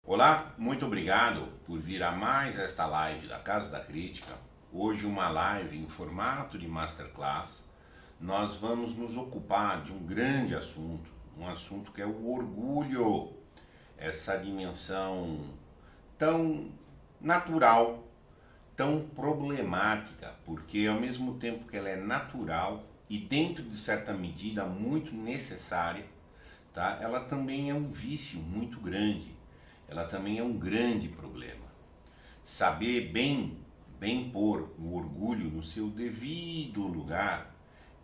Olá, muito obrigado por vir a mais esta live da Casa da Crítica. Hoje uma live em formato de masterclass. Nós vamos nos ocupar de um grande assunto, um assunto que é o orgulho, essa dimensão tão natural, tão problemática, porque ao mesmo tempo que ela é natural e dentro de certa medida muito necessária, tá? Ela também é um vício muito grande. Ela também é um grande problema. Saber bem pôr o orgulho no seu devido lugar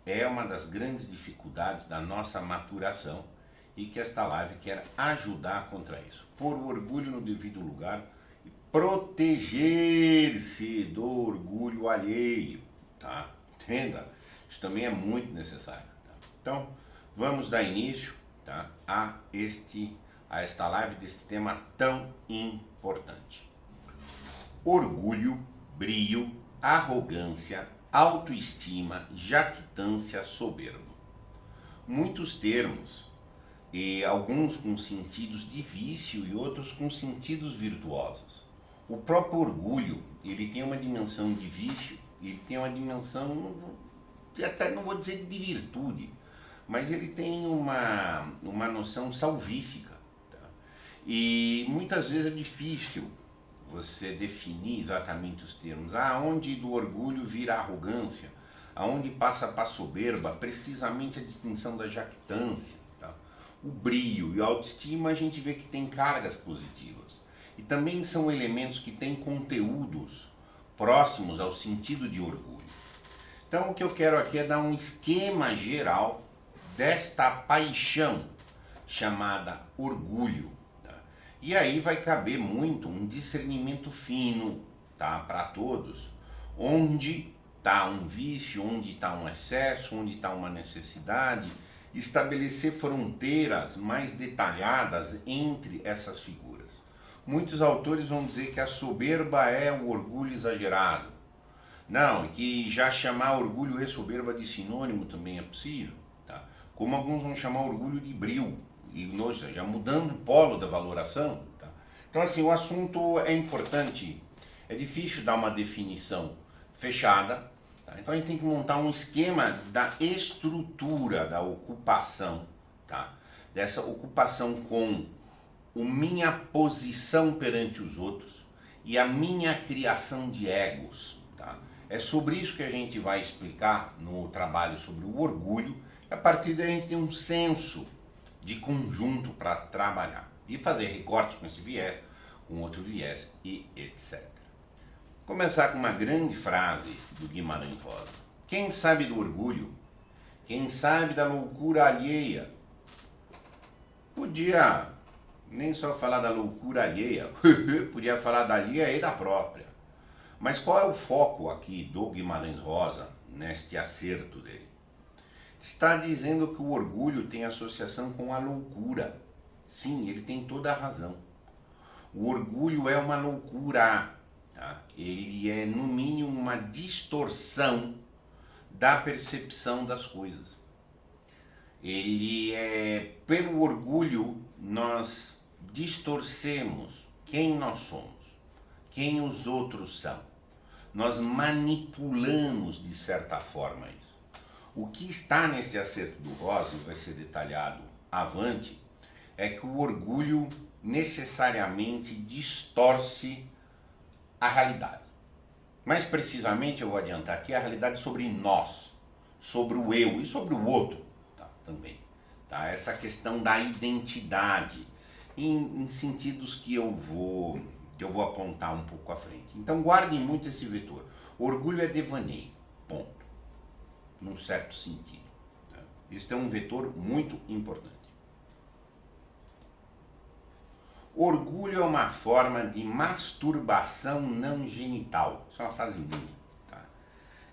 é uma das grandes dificuldades da nossa maturação e que esta live quer ajudar contra isso. Pôr o orgulho no devido lugar e proteger-se do orgulho alheio, tá? Entenda? Isso também é muito necessário. Tá? Então, vamos dar início, tá, a esta live deste tema tão importante. Orgulho, brio, arrogância, autoestima, jactância, soberbo. Muitos termos, e alguns com sentidos de vício e outros com sentidos virtuosos. O próprio orgulho, ele tem uma dimensão de vício, ele tem uma dimensão, até não vou dizer de virtude, mas ele tem uma noção salvífica. E muitas vezes é difícil você definir exatamente os termos. Aonde do orgulho vira arrogância, aonde passa para a soberba, precisamente a distinção da jactância. Tá? O brio e a autoestima a gente vê que tem cargas positivas. E também são elementos que têm conteúdos próximos ao sentido de orgulho. Então o que eu quero aqui é dar um esquema geral desta paixão chamada orgulho. E aí vai caber muito um discernimento fino, tá, para todos, onde está um vício, onde está um excesso, onde está uma necessidade, estabelecer fronteiras mais detalhadas entre essas figuras. Muitos autores vão dizer que a soberba é o orgulho exagerado. Não, que já chamar orgulho e soberba de sinônimo também é possível, tá? Como alguns vão chamar orgulho de bril, e já mudando o polo da valoração. Tá? Então assim, o assunto é importante, é difícil dar uma definição fechada, tá? Então a gente tem que montar um esquema da estrutura da ocupação, tá? Dessa ocupação com a minha posição perante os outros e a minha criação de egos. Tá? É sobre isso que a gente vai explicar no trabalho sobre o orgulho, e a partir daí a gente tem um senso de conjunto para trabalhar e fazer recortes com esse viés, com outro viés e etc. Começar com uma grande frase do Guimarães Rosa. Quem sabe do orgulho, quem sabe da loucura alheia, podia nem só falar da loucura alheia, podia falar da alheia e da própria. Mas qual é o foco aqui do Guimarães Rosa neste acerto dele? Está dizendo que o orgulho tem associação com a loucura. Sim, ele tem toda a razão. O orgulho é uma loucura. Tá? Ele é, no mínimo, uma distorção da percepção das coisas. Pelo orgulho, nós distorcemos quem nós somos, quem os outros são. Nós manipulamos, de certa forma, isso. O que está nesse acerto do Rosa, e vai ser detalhado avante, é que o orgulho necessariamente distorce a realidade. Mais precisamente, eu vou adiantar aqui, a realidade sobre nós, sobre o eu e sobre o outro, tá, também. Tá? Essa questão da identidade, em sentidos que eu vou apontar um pouco à frente. Então guardem muito esse vetor. Orgulho é devaneio, ponto. Num certo sentido. Este é um vetor muito importante. Orgulho é uma forma de masturbação não genital. Isso é uma frase minha. Tá?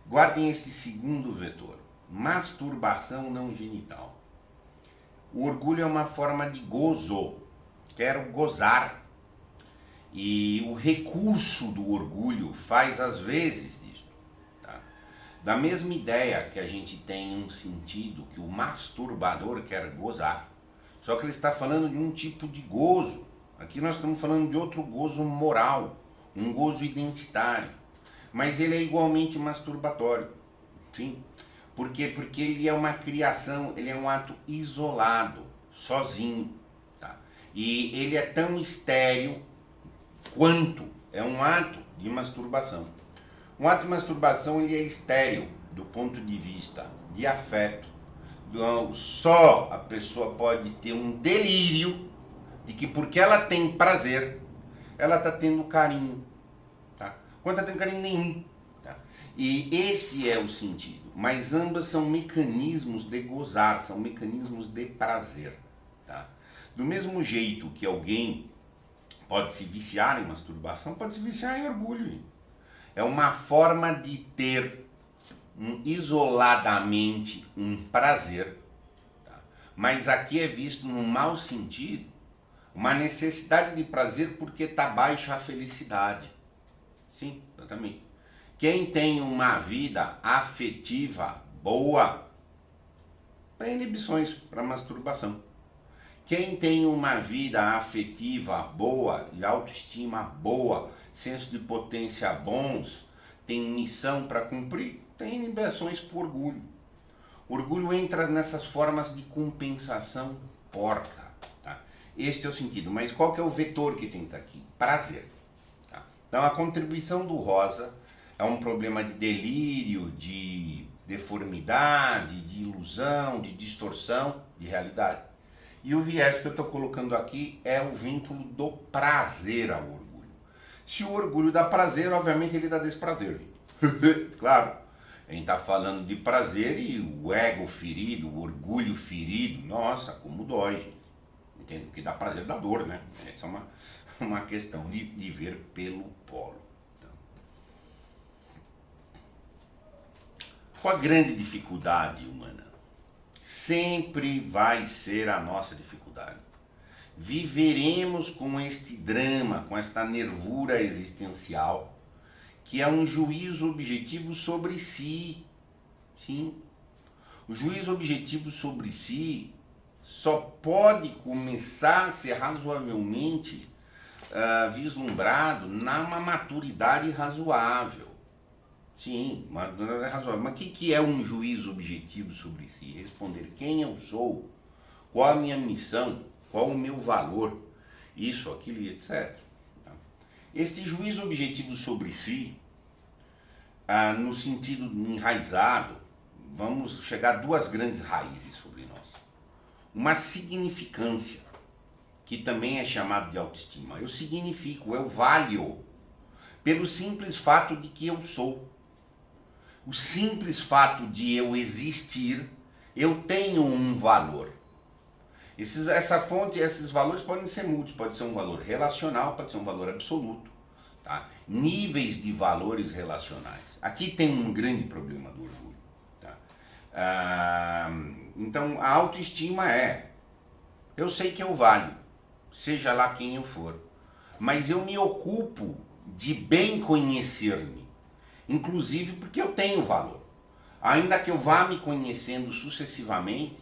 Guardem este segundo vetor. Masturbação não genital. O orgulho é uma forma de gozo. Quero gozar. E o recurso do orgulho faz às vezes disso. Da mesma ideia que a gente tem um sentido que o masturbador quer gozar, só que ele está falando de um tipo de gozo Aqui nós estamos falando de outro gozo moral, um gozo identitário. Mas ele é igualmente masturbatório. Sim? Por quê? Porque ele é uma criação, ele é um ato isolado, sozinho. Tá? E ele é tão estéril quanto é um ato de masturbação. Um ato de masturbação ele é estéril do ponto de vista de afeto. Só a pessoa pode ter um delírio de que porque ela tem prazer, ela está tendo carinho. Tá? Quando está tendo carinho nenhum. Tá? E esse é o sentido. Mas ambas são mecanismos de gozar, são mecanismos de prazer. Tá? Do mesmo jeito que alguém pode se viciar em masturbação, pode se viciar em orgulho. É uma forma de ter isoladamente um prazer, tá? Mas aqui é visto no mau sentido, uma necessidade de prazer porque está baixa a felicidade. Sim, exatamente. Quem tem uma vida afetiva boa, tem inibições para masturbação. Quem tem uma vida afetiva boa e autoestima boa, senso de potência bons, tem missão para cumprir, tem inibições por orgulho. O orgulho entra nessas formas de compensação porca. Tá? Este é o sentido. Mas qual que é o vetor que tem que estar aqui? Prazer. Tá? Então a contribuição do Rosa é um problema de delírio, de deformidade, de ilusão, de distorção de realidade. E o viés que eu estou colocando aqui é o vínculo do prazer ao orgulho. Se o orgulho dá prazer, obviamente ele dá desprazer. Claro, a gente está falando de prazer e o ego ferido, o orgulho ferido, nossa, como dói, gente. Entende? O que dá prazer dá dor, né? Essa é uma questão de ver pelo polo. Então, qual a grande dificuldade humana? Sempre vai ser a nossa dificuldade. Viveremos com este drama, com esta nervura existencial, que é um juízo objetivo sobre si. Sim. O juízo objetivo sobre si só pode começar a ser razoavelmente vislumbrado numa maturidade razoável. Sim, é razoável. Mas o que é um juízo objetivo sobre si? Responder quem eu sou, qual a minha missão, qual o meu valor, isso, aquilo e etc. Este juízo objetivo sobre si, no sentido enraizado, vamos chegar a duas grandes raízes sobre nós. Uma significância, que também é chamado de autoestima. Eu significo, eu valho, pelo simples fato de que eu sou. O simples fato de eu existir, eu tenho um valor. Essa fonte, esses valores podem ser múltiplos, pode ser um valor relacional, pode ser um valor absoluto. Tá? Níveis de valores relacionais. Aqui tem um grande problema do orgulho. Tá? Então a autoestima eu sei que eu valho, seja lá quem eu for, mas eu me ocupo de bem conhecer-me, inclusive porque eu tenho valor. Ainda que eu vá me conhecendo sucessivamente,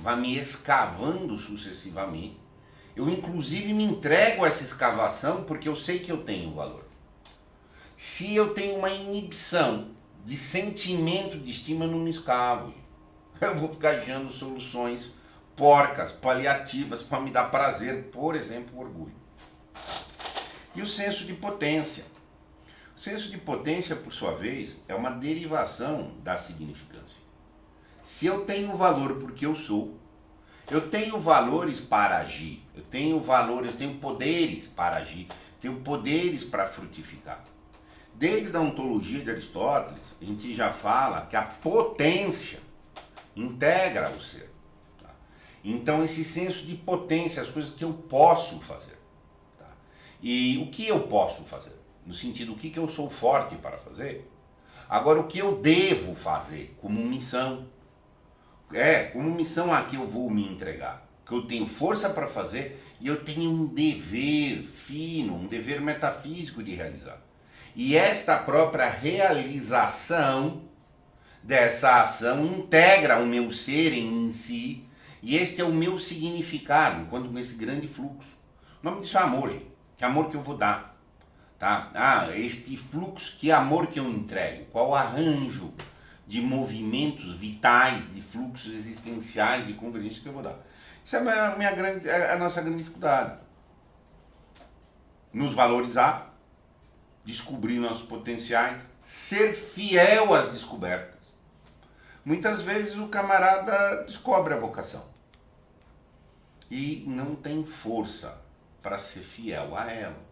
vá me escavando sucessivamente, eu inclusive me entrego a essa escavação porque eu sei que eu tenho valor. Se eu tenho uma inibição de sentimento de estima, eu não me escavo. Eu vou ficar gerando soluções porcas, paliativas para me dar prazer, por exemplo, o orgulho. E o senso de potência. O senso de potência, por sua vez, é uma derivação da significância. Se eu tenho valor porque eu sou, eu tenho valores para agir, eu tenho poderes para agir, tenho poderes para frutificar. Desde a ontologia de Aristóteles, a gente já fala que a potência integra o ser. Tá? Então esse senso de potência, as coisas que eu posso fazer. Tá? E o que eu posso fazer? No sentido, o que eu sou forte para fazer? Agora, o que eu devo fazer como missão? Como missão a que eu vou me entregar. Que eu tenho força para fazer e eu tenho um dever fino, um dever metafísico de realizar. E esta própria realização dessa ação integra o meu ser em si, e este é o meu significado, enquanto nesse grande fluxo. O nome disso é amor, gente. Que amor que eu vou dar. Tá? Este fluxo, que amor que eu entrego. Qual o arranjo de movimentos vitais, de fluxos existenciais, de convergência que eu vou dar. Isso é a nossa grande dificuldade. Nos valorizar, descobrir nossos potenciais, ser fiel às descobertas. Muitas vezes o camarada descobre a vocação e não tem força para ser fiel a ela.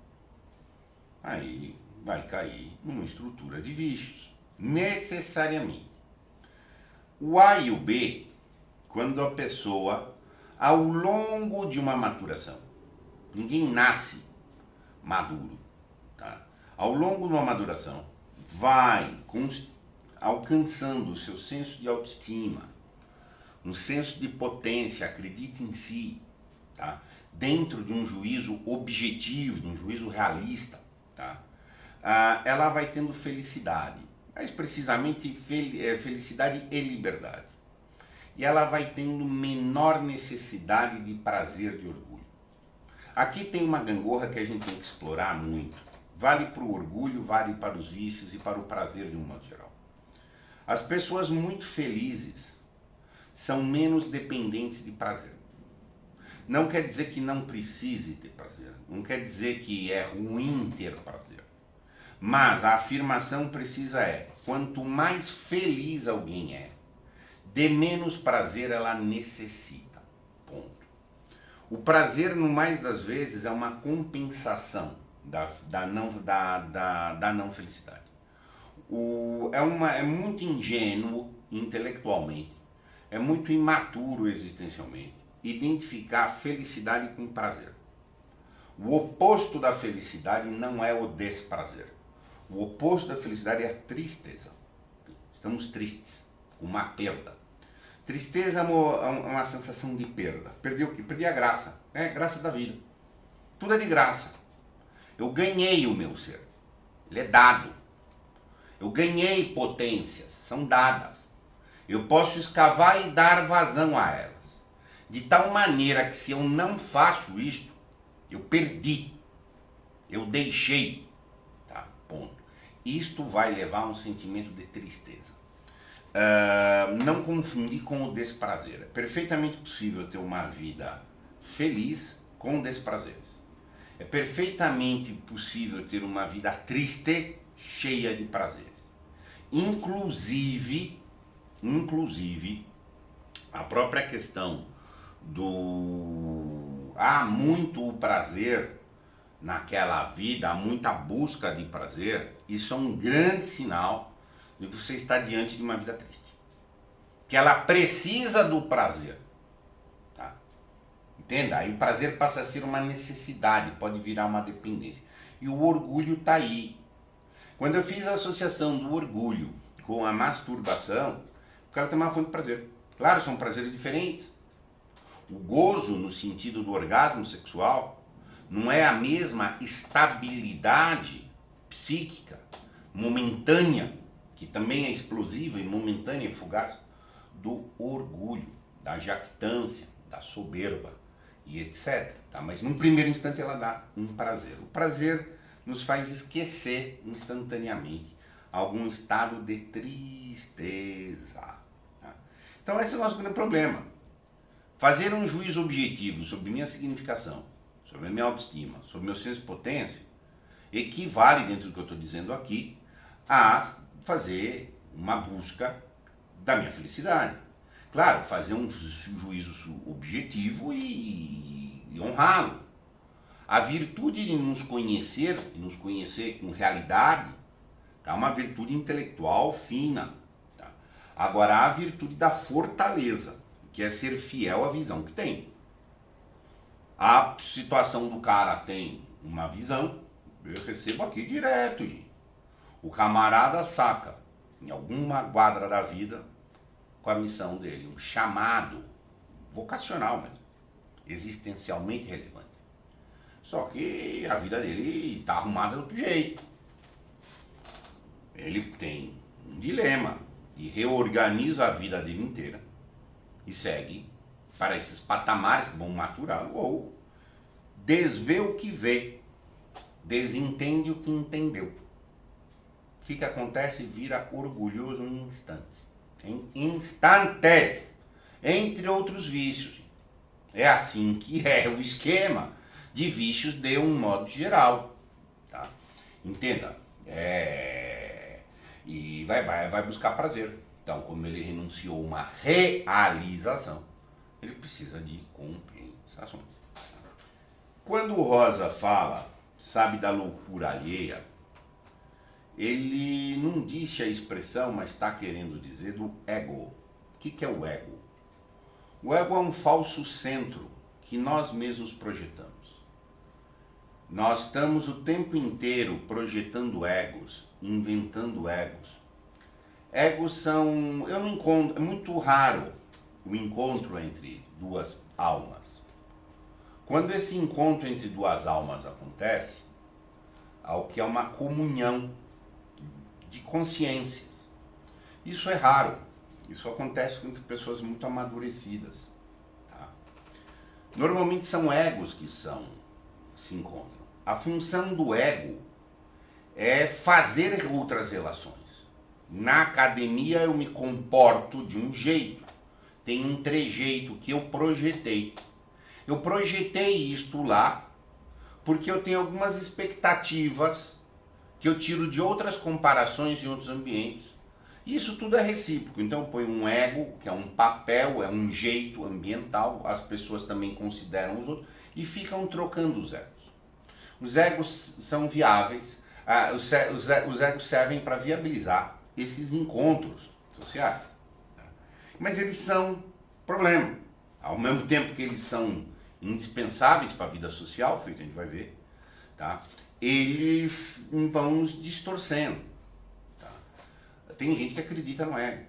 Aí vai cair numa estrutura de vícios, necessariamente. O A e o B, quando a pessoa, ao longo de uma maturação, ninguém nasce maduro, tá? Ao longo de uma maduração, vai alcançando o seu senso de autoestima, um senso de potência, acredita em si, tá? Dentro de um juízo objetivo, de um juízo realista, tá? Ela vai tendo felicidade, mais precisamente felicidade e liberdade. E ela vai tendo menor necessidade de prazer, de orgulho. Aqui tem uma gangorra que a gente tem que explorar muito. Vale para o orgulho, vale para os vícios e para o prazer de um modo geral. As pessoas muito felizes são menos dependentes de prazer. Não quer dizer que não precise ter prazer, não quer dizer que é ruim ter prazer. Mas a afirmação precisa quanto mais feliz alguém de menos prazer ela necessita. Ponto. O prazer, no mais das vezes, é uma compensação da não felicidade. É muito ingênuo intelectualmente, é muito imaturo existencialmente identificar felicidade com prazer. O oposto da felicidade não é o desprazer. O oposto da felicidade é a tristeza. Estamos tristes, uma perda. Tristeza é uma sensação de perda. Perdi o quê? Perdi a graça. Graça da vida. Tudo é de graça. Eu ganhei o meu ser. Ele é dado. Eu ganhei potências. São dadas. Eu posso escavar e dar vazão a elas. De tal maneira que se eu não faço isto, eu perdi. Eu deixei. Tá? Ponto. Isto vai levar a um sentimento de tristeza. Não confundir com o desprazer. É perfeitamente possível ter uma vida feliz com desprazeres. É perfeitamente possível ter uma vida triste, cheia de prazeres. Inclusive, a própria questão há muito o prazer naquela vida, há muita busca de prazer, isso é um grande sinal de que você está diante de uma vida triste. Que ela precisa do prazer. Tá? Entenda? Aí o prazer passa a ser uma necessidade, pode virar uma dependência. E o orgulho está aí. Quando eu fiz a associação do orgulho com a masturbação, o cara tem uma fonte de prazer. Claro, são prazeres diferentes. O gozo, no sentido do orgasmo sexual, não é a mesma estabilidade psíquica, momentânea, que também é explosiva e momentânea e fugaz, do orgulho, da jactância, da soberba e etc. Tá? Mas num primeiro instante ela dá um prazer. O prazer nos faz esquecer instantaneamente algum estado de tristeza. Tá? Então esse é o nosso grande problema. Fazer um juízo objetivo sobre minha significação, sobre a minha autoestima, sobre meu senso de potência, equivale, dentro do que eu estou dizendo aqui, a fazer uma busca da minha felicidade. Claro, fazer um juízo objetivo e honrá-lo. A virtude de nos conhecer, e nos conhecer com realidade, é uma virtude intelectual fina. Tá? Agora, há a virtude da fortaleza, que é ser fiel à visão que tem. A situação do cara tem uma visão, eu recebo aqui direto, gente. O camarada saca, em alguma quadra da vida, com a missão dele, um chamado vocacional mesmo, existencialmente relevante. Só que a vida dele está arrumada de outro jeito. Ele tem um dilema e reorganiza a vida dele inteira e segue para esses patamares que vão maturá-lo ou desvê o que vê, desentende o que entendeu. O que acontece? Vira orgulhoso em instantes. Em instantes. Entre outros vícios. É assim que é o esquema de vícios de um modo geral. Tá? Entenda. E vai buscar prazer. Então, como ele renunciou a uma realização, ele precisa de compensações. Quando o Rosa fala, sabe, da loucura alheia, ele não disse a expressão, mas está querendo dizer do ego. O que é o ego? O ego é um falso centro que nós mesmos projetamos. Nós estamos o tempo inteiro projetando egos, inventando egos. Egos são... eu não encontro, é muito raro o encontro entre duas almas. Quando esse encontro entre duas almas acontece, ao que é uma comunhão de consciências. Isso é raro. Isso acontece entre pessoas muito amadurecidas. Tá? Normalmente são egos que se encontram. A função do ego é fazer outras relações. Na academia eu me comporto de um jeito. Tem um trejeito que eu projetei. Eu projetei isto lá porque eu tenho algumas expectativas que eu tiro de outras comparações em outros ambientes. Isso tudo é recíproco. Então eu ponho um ego, que é um papel, é um jeito ambiental, as pessoas também consideram os outros e ficam trocando os egos. Os egos são viáveis, os egos servem para viabilizar esses encontros sociais. Mas eles são problema. Ao mesmo tempo que eles são indispensáveis para a vida social, feito a gente vai ver, tá? Eles vão nos distorcendo. Tá? Tem gente que acredita no ego.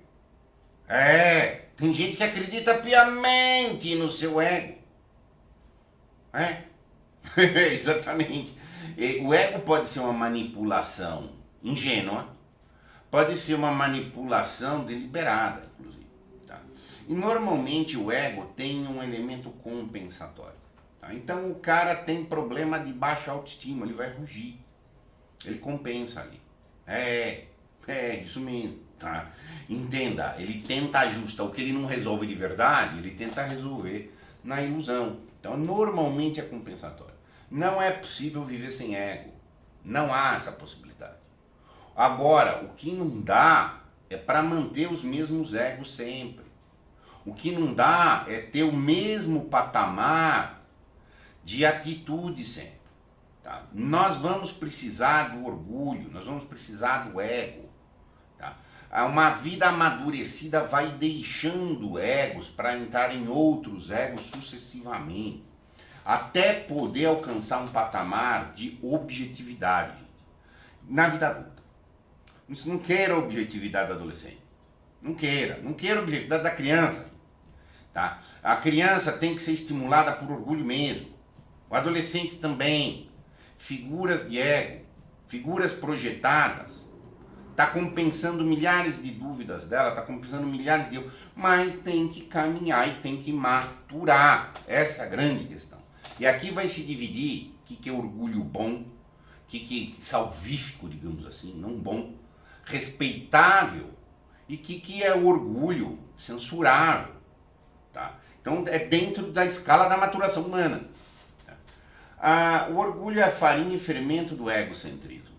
Tem gente que acredita piamente no seu ego. Exatamente. O ego pode ser uma manipulação ingênua, pode ser uma manipulação deliberada, inclusive. Tá? E normalmente o ego tem um elemento compensatório. Tá? Então o cara tem problema de baixa autoestima, ele vai rugir. Ele compensa ali. Isso mesmo. Tá? Entenda, ele tenta ajustar. O que ele não resolve de verdade, ele tenta resolver na ilusão. Então normalmente é compensatório. Não é possível viver sem ego. Não há essa possibilidade. Agora, o que não dá é para manter os mesmos egos sempre. O que não dá é ter o mesmo patamar de atitude sempre. Tá? Nós vamos precisar do orgulho, nós vamos precisar do ego. Tá? Uma vida amadurecida vai deixando egos para entrar em outros egos sucessivamente, até poder alcançar um patamar de objetividade, gente, na vida adulta. Isso não queira a objetividade do adolescente. Não queira a objetividade da criança. Tá? A criança tem que ser estimulada por orgulho mesmo. O adolescente também. Figuras de ego, figuras projetadas. Está compensando milhares de dúvidas dela, está compensando milhares de erros, mas tem que caminhar e tem que maturar. Essa é a grande questão. E aqui vai se dividir o que é orgulho bom, o que é salvífico, digamos assim, não bom, respeitável, e o que é orgulho censurável. Tá? Então é dentro da escala da maturação humana. O orgulho é a farinha e fermento do egocentrismo.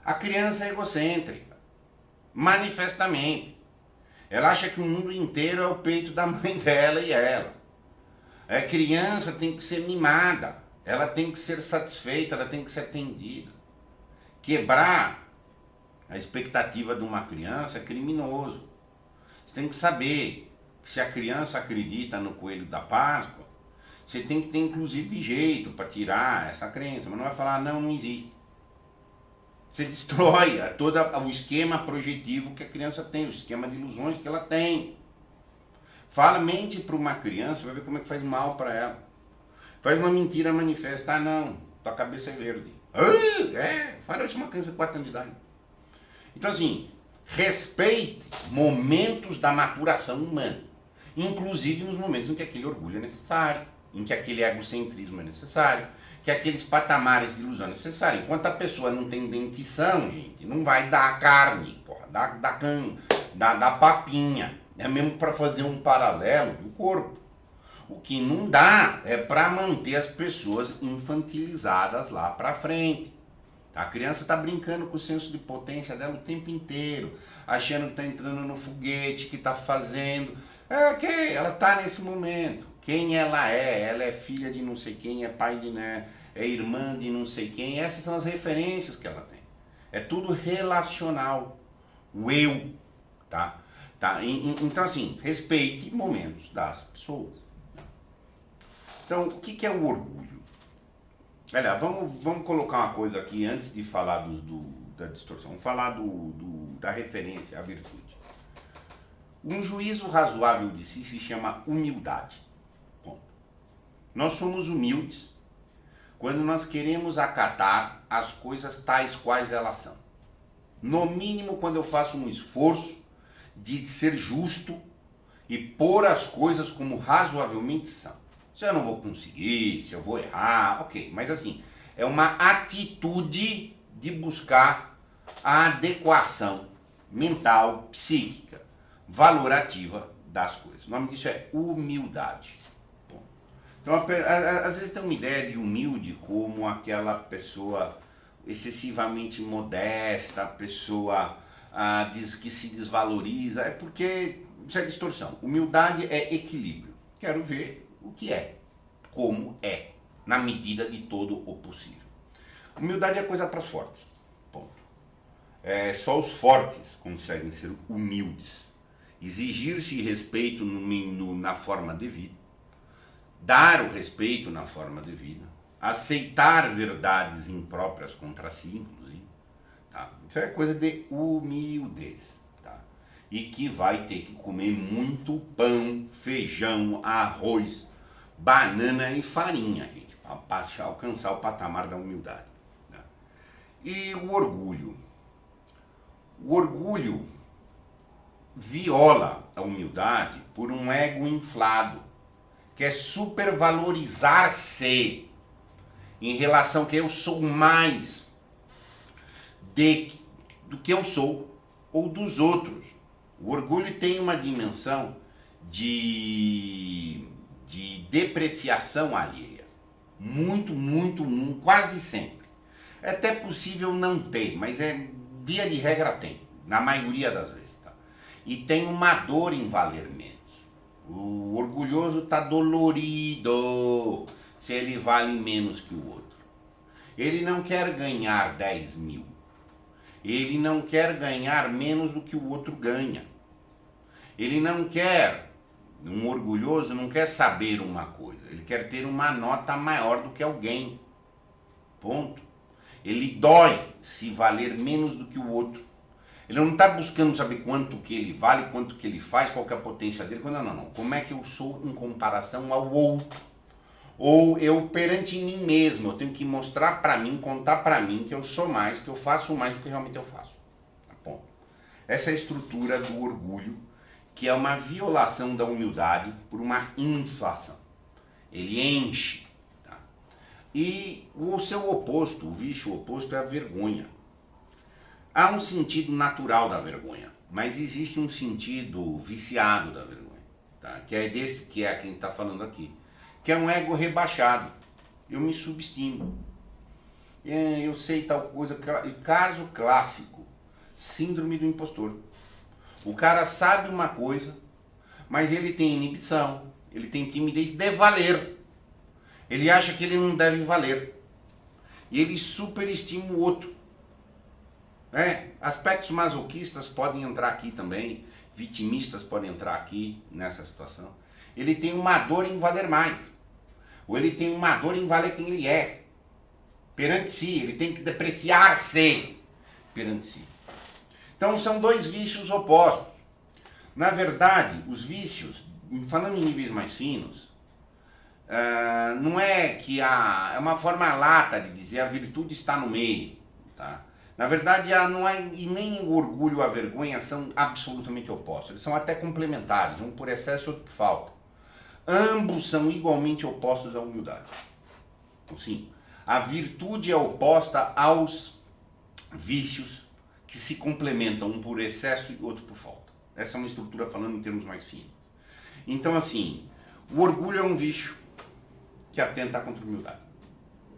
A criança é egocêntrica, manifestamente. Ela acha que o mundo inteiro é o peito da mãe dela e ela. A criança tem que ser mimada, ela tem que ser satisfeita, ela tem que ser atendida. Quebrar a expectativa de uma criança é criminoso. Você tem que saber que se a criança acredita no coelho da Páscoa, você tem que ter inclusive jeito para tirar essa crença, mas não vai falar, não existe. Você destrói todo o esquema projetivo que a criança tem, o esquema de ilusões que ela tem. Mente para uma criança, vai ver como é que faz mal para ela. Faz uma mentira manifesta, não, tua cabeça é verde. Fala isso uma criança de 4 anos de idade. Então assim, respeite momentos da maturação humana, inclusive nos momentos em que aquele orgulho é necessário. em que aquele egocentrismo é necessário, que aqueles patamares de ilusão é necessário. Enquanto a pessoa não tem dentição, gente, não vai dar carne, porra, dá papinha. É mesmo para fazer um paralelo do corpo. O que não dá é para manter as pessoas infantilizadas lá para frente. A criança está brincando com o senso de potência dela o tempo inteiro, achando que está entrando no foguete, que está fazendo. Ok, ela está nesse momento. Quem ela é filha de não sei quem, é pai de né, é irmã de não sei quem. Essas são as referências que ela tem. É tudo relacional. O eu, tá? Então assim, respeite momentos das pessoas. Então, o que é o orgulho? Olha, vamos colocar uma coisa aqui antes de falar da distorção. Vamos falar da referência à virtude. Um juízo razoável de si se chama humildade. Bom, nós somos humildes quando nós queremos acatar as coisas tais quais elas são. No mínimo, quando eu faço um esforço de ser justo e pôr as coisas como razoavelmente são. Se eu não vou conseguir, se eu vou errar, ok. Mas assim, é uma atitude de buscar a adequação mental, psíquica, valorativa das coisas. O nome disso é humildade. Bom, então, às vezes tem uma ideia de humilde como aquela pessoa excessivamente modesta, a pessoa diz que se desvaloriza. É porque isso é distorção. Humildade é equilíbrio. Quero ver o que é, como é, na medida de todo o possível. Humildade é coisa para os fortes, ponto. Só os fortes conseguem ser humildes. Exigir-se respeito na forma devida, dar o respeito na forma devida, aceitar verdades impróprias contra si, inclusive. Tá? Isso é coisa de humildez. Tá? E que vai ter que comer muito pão, feijão, arroz, banana e farinha, gente, para alcançar o patamar da humildade. Né? E o orgulho. O orgulho viola a humildade por um ego inflado, que é supervalorizar-se em relação que eu sou mais do que eu sou ou dos outros. O orgulho tem uma dimensão de depreciação alheia. Muito, quase sempre. É até possível não ter, mas via de regra tem, na maioria das vezes. Tá? E tem uma dor em valer menos. O orgulhoso está dolorido se ele vale menos que o outro. Ele não quer ganhar 10 mil. Ele não quer ganhar menos do que o outro ganha. Ele não quer... Um orgulhoso não quer saber uma coisa, ele quer ter uma nota maior do que alguém. Ponto. Ele dói se valer menos do que o outro. Ele não está buscando saber quanto que ele vale, quanto que ele faz, qual que é a potência dele. Não. Como é que eu sou em comparação ao outro? Ou eu perante mim mesmo, eu tenho que mostrar para mim, contar para mim que eu sou mais, que eu faço mais do que realmente eu faço. Ponto. Essa é a estrutura do orgulho, que é uma violação da humildade por uma inflação. Ele enche. Tá? E o seu oposto, o vício oposto é a vergonha. Há um sentido natural da vergonha, mas existe um sentido viciado da vergonha. Tá? Que é desse que é quem está falando aqui. Que é um ego rebaixado. Eu me subestimo. Eu sei tal coisa. Caso clássico, síndrome do impostor. O cara sabe uma coisa, mas ele tem inibição, ele tem timidez de valer. Ele acha que ele não deve valer. E ele superestima o outro. Aspectos masoquistas podem entrar aqui também, vitimistas podem entrar aqui nessa situação. Ele tem uma dor em valer mais. Ou ele tem uma dor em valer quem ele é. Perante si, ele tem que depreciar-se perante si. Então são dois vícios opostos. Na verdade, os vícios, falando em níveis mais finos, não é que é uma forma lata de dizer a virtude está no meio. Tá? Na verdade, não é, e nem o orgulho ou a vergonha são absolutamente opostos. Eles são até complementares, um por excesso e outro por falta. Ambos são igualmente opostos à humildade. Então, sim, a virtude é oposta aos vícios que se complementam, um por excesso e outro por falta. Essa é uma estrutura falando em termos mais finos. Então, assim, o orgulho é um vício que atenta contra a humildade.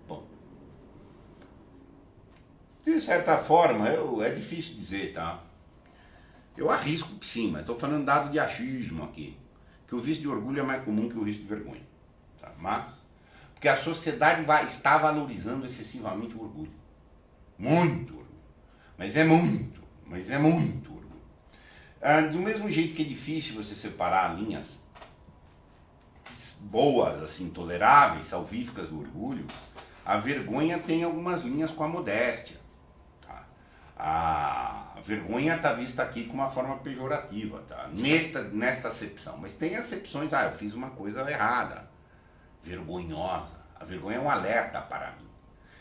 Bom, de certa forma, é difícil dizer, tá? Eu arrisco que sim, mas estou falando dado de achismo aqui, que o vício de orgulho é mais comum que o vício de vergonha. Tá? Mas, porque a sociedade está valorizando excessivamente o orgulho. Muito orgulho. Mas é muito orgulho. Do mesmo jeito que é difícil você separar linhas boas, assim, toleráveis, salvíficas do orgulho, a vergonha tem algumas linhas com a modéstia. Tá? A vergonha está vista aqui com uma forma pejorativa, tá? Nesta acepção. Mas tem acepções, eu fiz uma coisa errada, vergonhosa. A vergonha é um alerta para mim.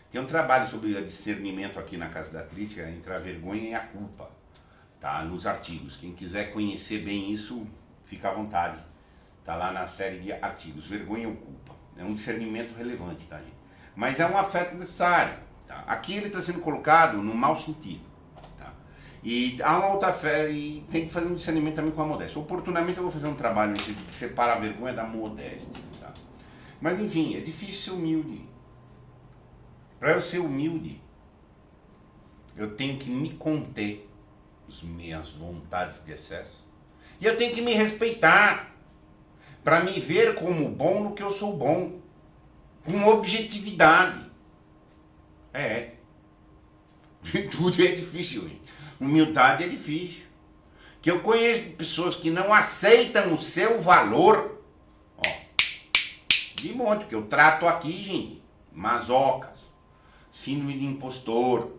Tem um trabalho sobre discernimento aqui na Casa da Crítica entre a vergonha e a culpa, tá? Nos artigos. Quem quiser conhecer bem isso, fica à vontade. Tá lá na série de artigos, vergonha ou culpa. É um discernimento relevante, tá, gente? Mas é um afeto necessário. Tá? Aqui ele está sendo colocado no mau sentido. Tá? E há uma outra fé, e tem que fazer um discernimento também com a modéstia. Oportunamente eu vou fazer um trabalho de separar a vergonha da modéstia. Tá? Mas enfim, é difícil ser humilde. Para eu ser humilde, eu tenho que me conter as minhas vontades de excesso. E eu tenho que me respeitar. Para me ver como bom no que eu sou bom. Com objetividade. Virtude é difícil, gente. Humildade é difícil. Que eu conheço pessoas que não aceitam o seu valor. De monte, que eu trato aqui, gente. Masocas. Síndrome de impostor.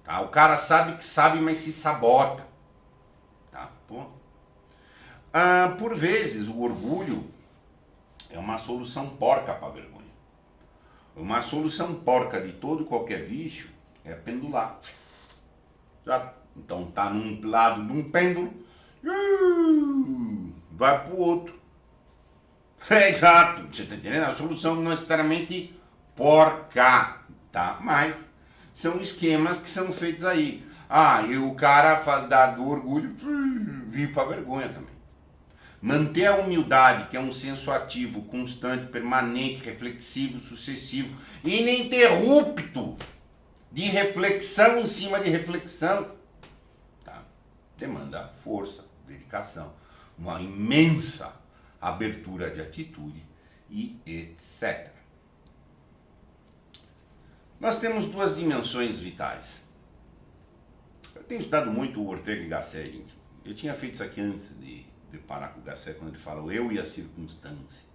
Tá? O cara sabe que sabe, mas se sabota. Tá? Ponto. Por vezes, o orgulho é uma solução porca para a vergonha. Uma solução porca de todo e qualquer vício é pendular. Então tá num lado de um pêndulo, vai pro outro. Exato, você tá entendendo? A solução não é necessariamente porca, tá? Mas são esquemas que são feitos aí. E o cara dá do orgulho, vir para a vergonha também. Manter a humildade, que é um senso ativo, constante, permanente, reflexivo, sucessivo, ininterrupto, de reflexão em cima de reflexão, tá? Demanda força, dedicação, uma imensa abertura de atitude e etc. Nós temos duas dimensões vitais. Eu tenho estudado muito o Ortega y Gasset, gente. Eu tinha feito isso aqui antes de parar com o Gasset, quando ele fala o eu e as circunstâncias.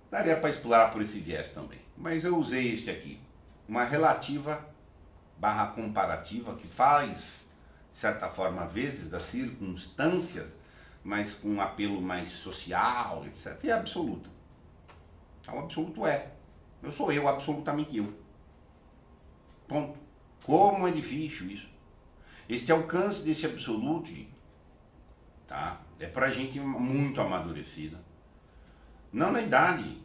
Daria para explorar por esse viés também, mas eu usei este aqui, uma relativa / comparativa, que faz, de certa forma, às vezes, das circunstâncias, mas com um apelo mais social, etc. E absoluta. O absoluto é. Eu sou eu, absolutamente eu. Ponto. Como é difícil isso. Este alcance desse absoluto, gente, tá? É pra gente muito amadurecida. Não na idade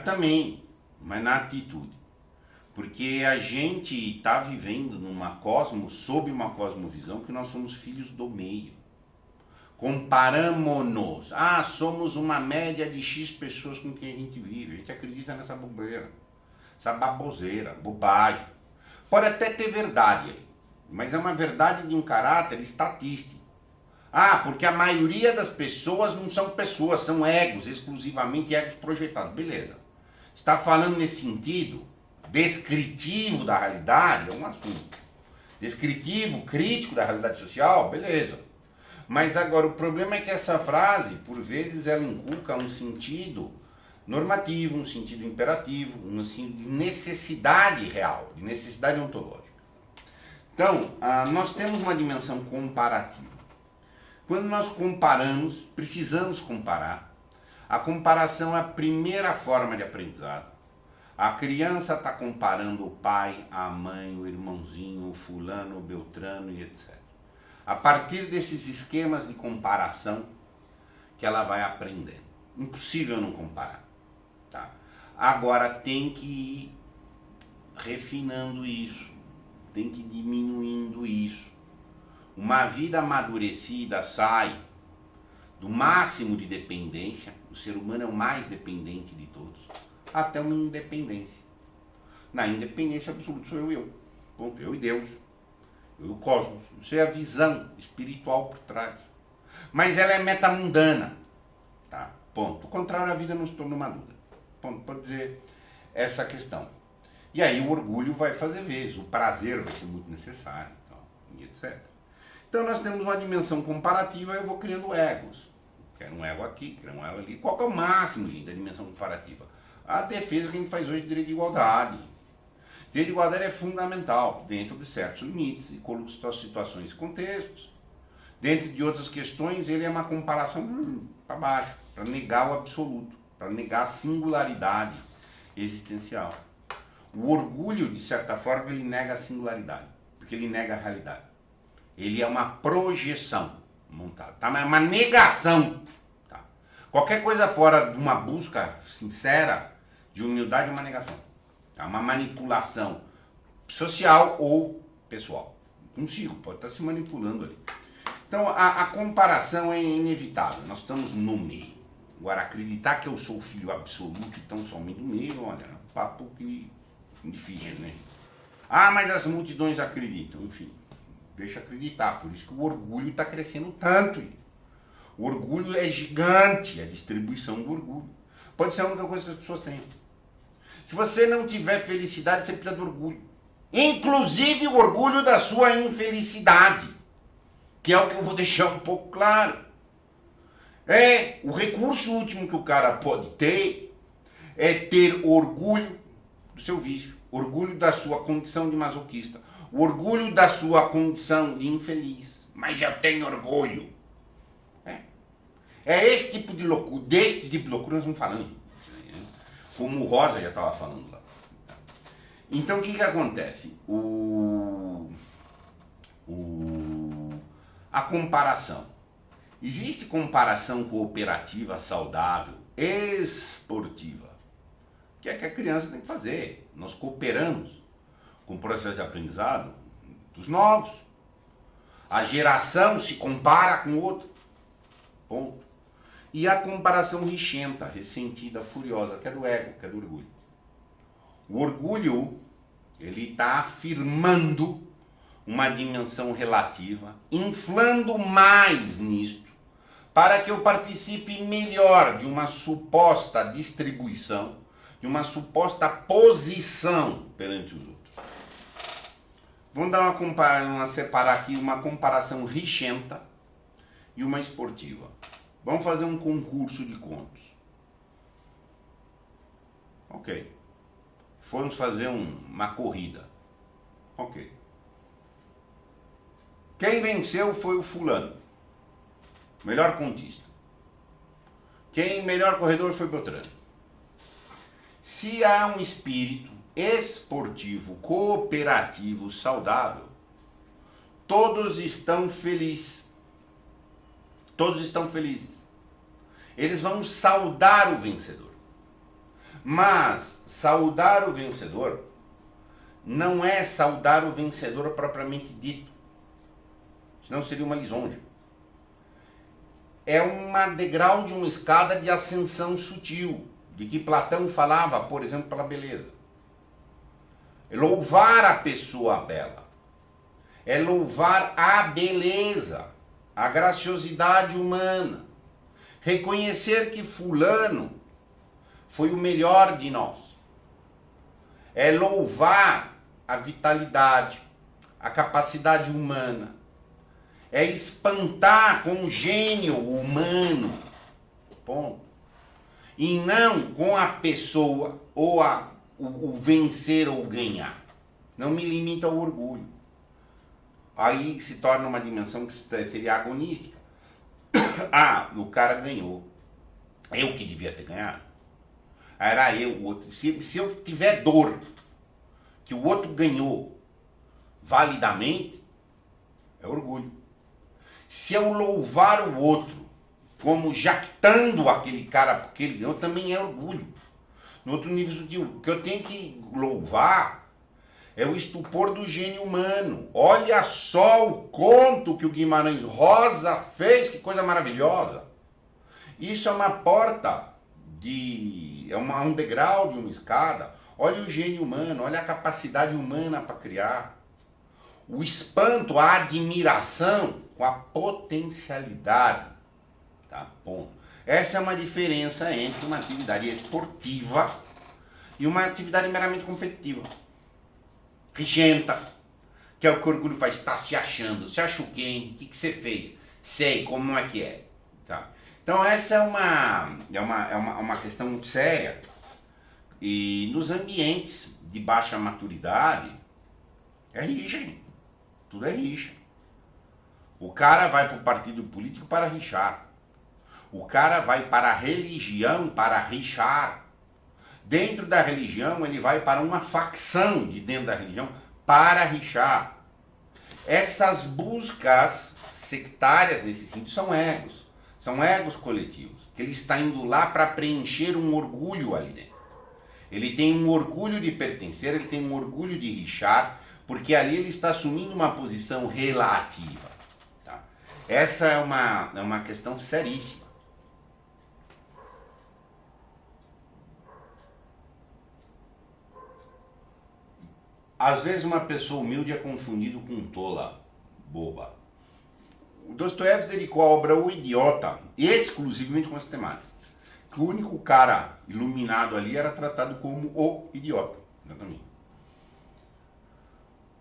também, mas na atitude. Porque a gente está vivendo sob uma cosmovisão que nós somos filhos do meio. Comparamos-nos. Somos uma média de X pessoas com quem a gente vive. A gente acredita nessa bobeira, essa baboseira, bobagem. Pode até ter verdade aí, mas é uma verdade de um caráter estatístico. Porque a maioria das pessoas não são pessoas, são egos, exclusivamente egos projetados. Beleza. Está falando nesse sentido descritivo da realidade, é um assunto. Descritivo, crítico da realidade social, beleza. Mas agora, o problema é que essa frase, por vezes, ela inculca um sentido normativo, um sentido imperativo, um sentido de necessidade real, de necessidade ontológica. Então, nós temos uma dimensão comparativa. Quando nós comparamos, precisamos comparar. A comparação é a primeira forma de aprendizado. A criança está comparando o pai, a mãe, o irmãozinho, o fulano, o beltrano e etc. A partir desses esquemas de comparação, que ela vai aprendendo. Impossível não comparar, tá? Agora tem que ir refinando isso, tem que ir diminuindo isso. Uma vida amadurecida sai do máximo de dependência, o ser humano é o mais dependente de todos, até uma independência. Na independência absoluta sou eu. Ponto. Eu e Deus. Eu e o cosmos. Isso é a visão espiritual por trás. Mas ela é metamundana. Tá? Ponto. O contrário, a vida não se torna madura. Ponto. Pode dizer essa questão. E aí o orgulho vai fazer vez, o prazer vai ser muito necessário, e etc. Então nós temos uma dimensão comparativa, eu vou criando egos. Quero um ego aqui, quero um ego ali. Qual que é o máximo, gente, da dimensão comparativa? A defesa que a gente faz hoje de direito de igualdade. Direito de igualdade é fundamental, dentro de certos limites e situações e contextos. Dentro de outras questões, ele é uma comparação para baixo, para negar o absoluto, para negar a singularidade existencial. O orgulho, de certa forma, ele nega a singularidade, porque ele nega a realidade. Ele é uma projeção montada, tá? É uma negação. Tá? Qualquer coisa fora de uma busca sincera de humildade é uma negação. É uma manipulação social ou pessoal. Consigo, pode estar se manipulando ali. Então a comparação é inevitável, nós estamos no meio. Agora, acreditar que eu sou o filho absoluto e tão somente do meio, olha, é um papo que difícil, né? Ah, mas as multidões acreditam, enfim, deixa acreditar, por isso que o orgulho está crescendo tanto. O orgulho é gigante, a distribuição do orgulho. Pode ser a única coisa que as pessoas têm. Se você não tiver felicidade, você precisa do orgulho. Inclusive o orgulho da sua infelicidade, que é o que eu vou deixar um pouco claro. O recurso último que o cara pode ter é ter orgulho do seu vício, orgulho da sua condição de masoquista, o orgulho da sua condição de infeliz. Mas eu tenho orgulho. Esse tipo de loucura, desse tipo de loucura nós estamos falando. Como o Rosa já estava falando lá. Então o que acontece? A comparação. Existe comparação cooperativa, saudável, esportiva. Que é que a criança tem que fazer. Nós cooperamos com o processo de aprendizado dos novos. A geração se compara com o outro. Ponto. E a comparação rixenta, ressentida, furiosa, que é do ego, que é do orgulho. O orgulho, ele está afirmando uma dimensão relativa, inflando mais nisto, para que eu participe melhor de uma suposta distribuição, de uma suposta posição perante os outros. Vamos dar separar aqui uma comparação rixenta e uma esportiva. Vamos fazer um concurso de contos. Ok. Fomos fazer uma corrida. Ok. Quem venceu foi o fulano. Melhor contista. Quem melhor corredor foi Beltrano. Se há um espírito esportivo, cooperativo, saudável, todos estão felizes. Todos estão felizes. Eles vão saudar o vencedor. Mas saudar o vencedor não é saudar o vencedor propriamente dito. Senão seria uma lisonja. É uma degrau de uma escada de ascensão sutil, de que Platão falava, por exemplo, pela beleza. É louvar a pessoa bela. É louvar a beleza, a graciosidade humana. Reconhecer que fulano foi o melhor de nós. É louvar a vitalidade, a capacidade humana. É espantar com o gênio humano. Ponto. E não com a pessoa ou o vencer ou ganhar. Não me limita ao orgulho. Aí se torna uma dimensão que seria agonística. Ah, o cara ganhou. Eu que devia ter ganhado. Era eu, o outro. Se eu tiver dor que o outro ganhou validamente, é orgulho. Se eu louvar o outro como jactando aquele cara porque ele ganhou, também é orgulho. No outro nível sutil, o que eu tenho que louvar é o estupor do gênio humano. Olha só o conto que o Guimarães Rosa fez, que coisa maravilhosa. Isso é uma porta um degrau de uma escada. Olha o gênio humano, olha a capacidade humana para criar. O espanto, a admiração com a potencialidade. Tá? Ponto. Essa é uma diferença entre uma atividade esportiva e uma atividade meramente competitiva. Rigenta, que é o que o orgulho faz, está se achando. Se acha o quê, hein? O que você fez? Sei, como é que é. Tá? Então essa é uma questão muito séria. E nos ambientes de baixa maturidade, é rixa, hein? Tudo é rixa. O cara vai para o partido político para rixar. O cara vai para a religião para rixar. Dentro da religião, ele vai para uma facção de dentro da religião para rixar. Essas buscas sectárias nesse sentido são egos. São egos coletivos. Que ele está indo lá para preencher um orgulho ali dentro. Ele tem um orgulho de pertencer, ele tem um orgulho de rixar, porque ali ele está assumindo uma posição relativa. Tá? Essa é uma questão seríssima. Às vezes uma pessoa humilde é confundido com tola, boba. O Dostoiévski dedicou a obra O Idiota exclusivamente com essa temática. Que o único cara iluminado ali era tratado como o idiota. Exatamente.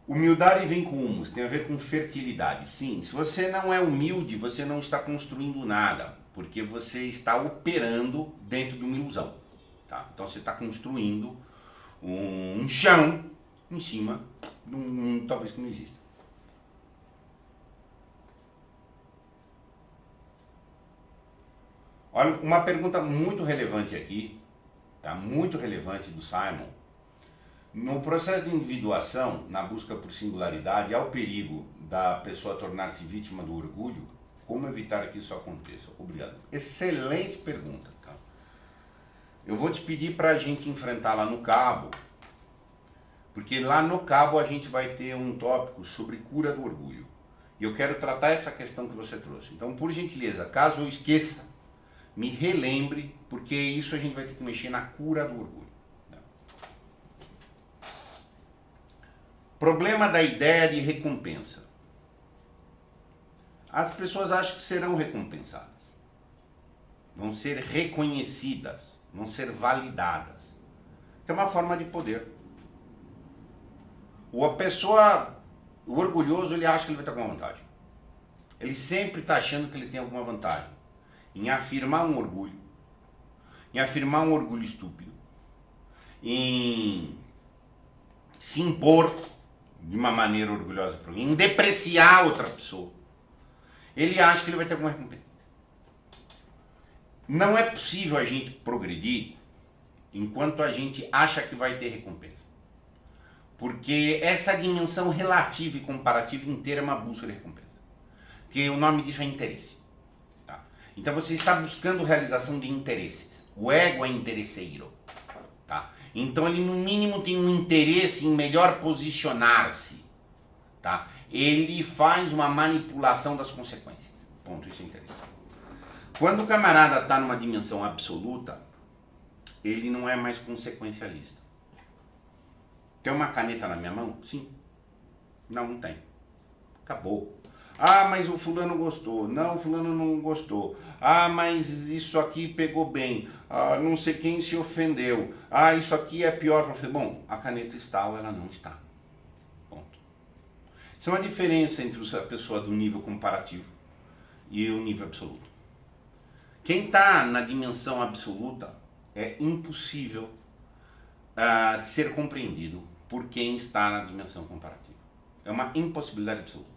Humildade vem com humus, tem a ver com fertilidade. Sim, se você não é humilde, você não está construindo nada, porque você está operando dentro de uma ilusão. Tá? Então você está construindo um chão em cima de um mundo talvez que não exista. Olha, uma pergunta muito relevante aqui, tá? Muito relevante do Simon. No processo de individuação, na busca por singularidade, há o perigo da pessoa tornar-se vítima do orgulho. Como evitar que isso aconteça? Obrigado. Excelente pergunta, cara. Eu vou te pedir para a gente enfrentar lá no Cabo, porque lá no Cabo a gente vai ter um tópico sobre cura do orgulho. E eu quero tratar essa questão que você trouxe. Então, por gentileza, caso eu esqueça, me relembre, porque isso a gente vai ter que mexer na cura do orgulho. Problema da ideia de recompensa. As pessoas acham que serão recompensadas. Vão ser reconhecidas, vão ser validadas. Que é uma forma de poder. O orgulhoso, ele acha que ele vai ter alguma vantagem. Ele sempre está achando que ele tem alguma vantagem em afirmar um orgulho, estúpido, em se impor de uma maneira orgulhosa para alguém, em depreciar outra pessoa. Ele acha que ele vai ter alguma recompensa. Não é possível a gente progredir enquanto a gente acha que vai ter recompensa. Porque essa dimensão relativa e comparativa inteira é uma busca de recompensa. Porque o nome disso é interesse. Tá? Então você está buscando realização de interesses. O ego é interesseiro. Tá? Então ele no mínimo tem um interesse em melhor posicionar-se. Tá? Ele faz uma manipulação das consequências. Ponto, isso é interessante. Quando o camarada está numa dimensão absoluta, ele não é mais consequencialista. Tem uma caneta na minha mão? Sim. Não, não tem. Acabou. Ah, mas o fulano gostou. Não, o fulano não gostou. Ah, mas isso aqui pegou bem. Ah, não sei quem se ofendeu. Ah, isso aqui é pior para você. Bom, a caneta está ou ela não está. Ponto. Isso é uma diferença entre a pessoa do nível comparativo e o nível absoluto. Quem está na dimensão absoluta é impossível de ser compreendido por quem está na dimensão comparativa. É uma impossibilidade absoluta.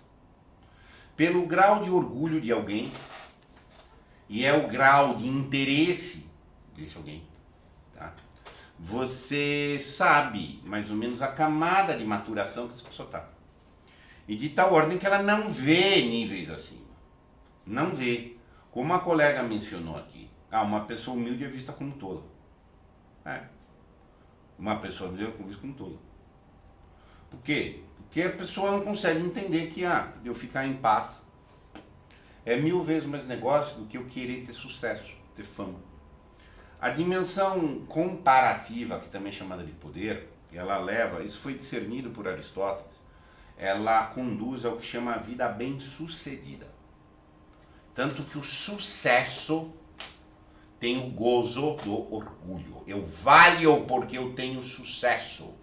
Pelo grau de orgulho de alguém, e é o grau de interesse desse alguém, tá? Você sabe mais ou menos a camada de maturação que essa pessoa está. E de tal ordem que ela não vê níveis acima. Não vê. Como a colega mencionou aqui, uma pessoa humilde é vista como tola. Uma pessoa humilde é vista como tola. Por quê? Porque a pessoa não consegue entender que eu ficar em paz é 1000 vezes mais negócio do que eu querer ter sucesso, ter fama. A dimensão comparativa, que também é chamada de poder, ela leva, isso foi discernido por Aristóteles, ela conduz ao que chama a vida bem-sucedida. Tanto que o sucesso tem o gozo do orgulho. Eu valho porque eu tenho sucesso.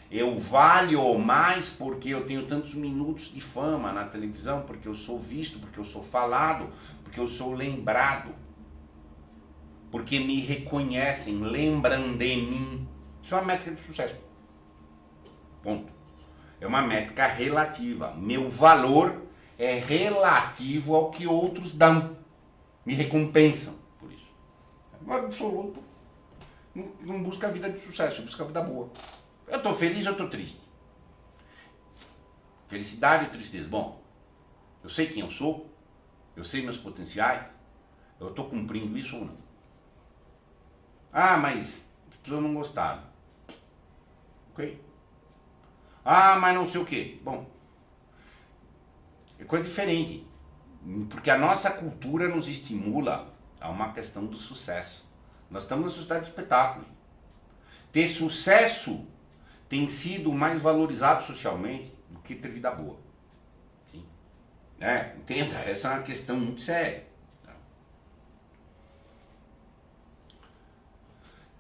Eu valho mais porque eu tenho tantos minutos de fama na televisão, porque eu sou visto, porque eu sou falado, porque eu sou lembrado. Porque me reconhecem, lembram de mim. Isso é uma métrica de sucesso. Ponto. É uma métrica relativa. Meu valor é relativo ao que outros dão. Me recompensam por isso. No absoluto, não busca a vida de sucesso, busca a vida boa. Eu estou feliz ou estou triste? Felicidade e tristeza. Bom, eu sei quem eu sou, eu sei meus potenciais, eu estou cumprindo isso ou não? Mas as pessoas não gostaram. Ok? Mas não sei o quê. Bom, é coisa diferente. Porque a nossa cultura nos estimula a uma questão do sucesso. Nós estamos na sociedade de espetáculo. Ter sucesso tem sido mais valorizado socialmente do que ter vida boa. Sim. Entenda, essa é uma questão muito séria.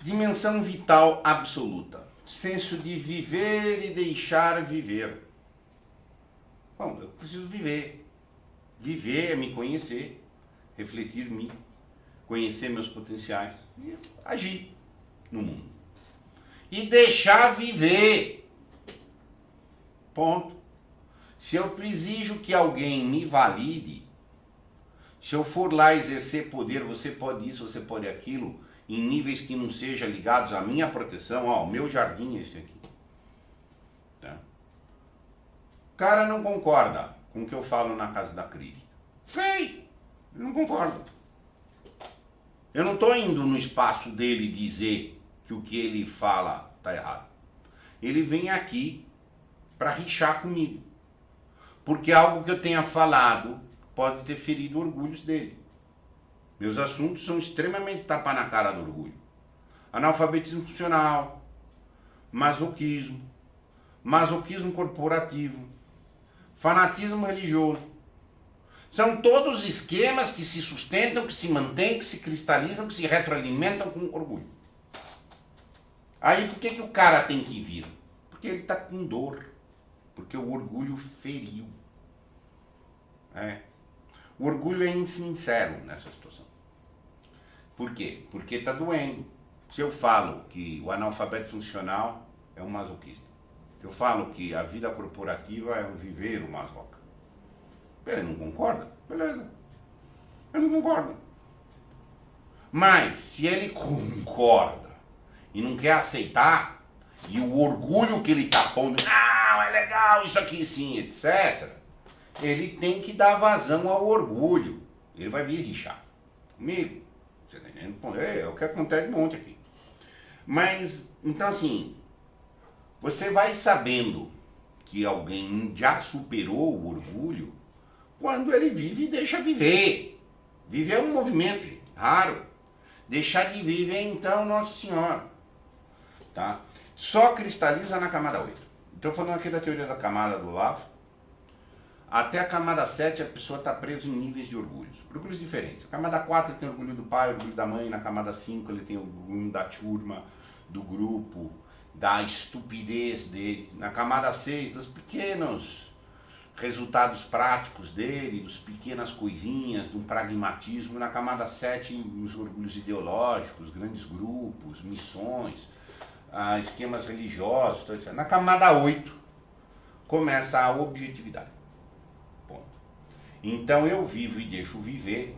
Dimensão vital absoluta. Senso de viver e deixar viver. Bom, eu preciso viver. Viver é me conhecer, refletir em mim, conhecer meus potenciais e agir no mundo. E deixar viver. Ponto. Se eu exijo que alguém me valide, se eu for lá exercer poder, você pode isso, você pode aquilo, em níveis que não sejam ligados à minha proteção, o meu jardim é esse aqui. Tá? O cara não concorda com o que eu falo na casa da crítica. Feio! Eu não concordo. Eu não estou indo no espaço dele dizer que o que ele fala está errado. Ele vem aqui para rixar comigo. Porque algo que eu tenha falado pode ter ferido orgulhos dele. Meus assuntos são extremamente tapa na cara do orgulho. Analfabetismo funcional, masoquismo corporativo, fanatismo religioso. São todos esquemas que se sustentam, que se mantêm, que se cristalizam, que se retroalimentam com orgulho. Aí por que o cara tem que vir? Porque ele está com dor. Porque o orgulho feriu. O orgulho é insincero nessa situação. Por quê? Porque está doendo. Se eu falo que o analfabeto funcional é um masoquista, se eu falo que a vida corporativa é um viveiro masoca, ele não concorda? Beleza. Ele não concorda. Mas, se ele concorda e não quer aceitar, e o orgulho que ele está pondo, é legal isso aqui sim, etc., ele tem que dar vazão ao orgulho. Ele vai vir rixar comigo. Você está entendendo? É o que acontece de monte aqui. Mas, então assim, você vai sabendo que alguém já superou o orgulho quando ele vive e deixa viver. Viver é um movimento, gente, raro. Deixar de viver, então, Nossa Senhora. Tá? Só cristaliza na camada 8. Estou falando aqui da teoria da camada do Olavo. Até a camada 7 a pessoa está presa em níveis de orgulhos. Orgulhos diferentes. A camada 4 ele tem orgulho do pai, orgulho da mãe. Na camada 5 ele tem orgulho da turma, do grupo, da estupidez dele. Na camada 6, dos pequenos resultados práticos dele, das pequenas coisinhas, do pragmatismo. Na camada 7, os orgulhos ideológicos, grandes grupos, missões, esquemas religiosos. Etc. Na camada 8 começa a objetividade. Ponto. Então eu vivo e deixo viver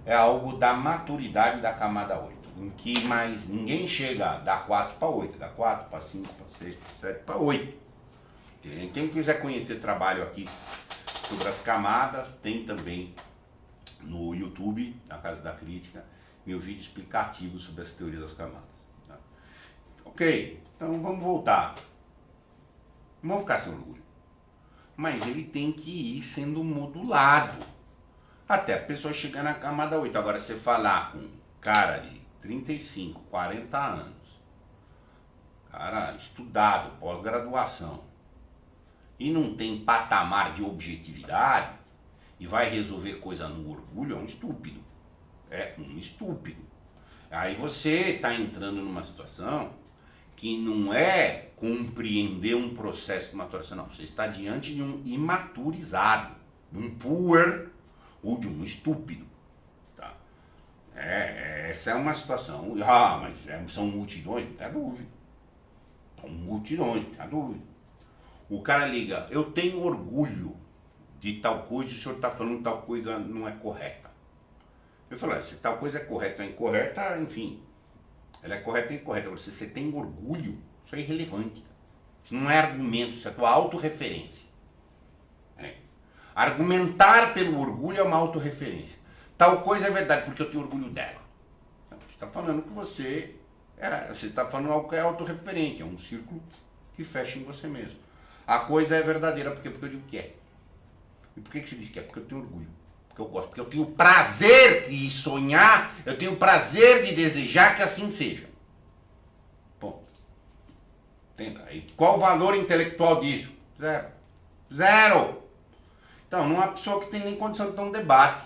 é algo da maturidade da camada 8, em que mais ninguém chega da 4 para 8, da 4 para 5, para 6, para 7, para 8. Quem quiser conhecer trabalho aqui sobre as camadas, tem também no YouTube, na Casa da Crítica, meu vídeo explicativo sobre essa teoria das camadas. Tá? Ok, então vamos voltar. Não vamos ficar sem orgulho. Mas ele tem que ir sendo modulado. Até a pessoa chegar na camada 8. Agora, você falar com um cara de 35, 40 anos, cara estudado, pós-graduação, e não tem patamar de objetividade, e vai resolver coisa no orgulho, é um estúpido. É um estúpido. Aí você está entrando numa situação que não é compreender um processo de maturação, não. Você está diante de um imaturizado, de um puer ou de um estúpido. Tá? Essa é uma situação. Mas são multidões, não tem dúvida. São multidões, não tem dúvida. O cara liga, eu tenho orgulho de tal coisa, e o senhor está falando que tal coisa não é correta. Eu falo, se tal coisa é correta ou incorreta, enfim, ela é correta ou incorreta. Agora, se você tem orgulho, isso é irrelevante. Isso não é argumento, isso é tua autorreferência. Argumentar pelo orgulho é uma autorreferência. Tal coisa é verdade, porque eu tenho orgulho dela. Você está falando que você está falando algo que é autorreferente, é um círculo que fecha em você mesmo. A coisa é verdadeira porque eu digo que é. E por que você diz que é? Porque eu tenho orgulho. Porque eu gosto, porque eu tenho prazer de sonhar, eu tenho prazer de desejar que assim seja. Bom, entenda? E qual o valor intelectual disso? Zero. Zero. Então, não há pessoa que tem nem condição de ter um debate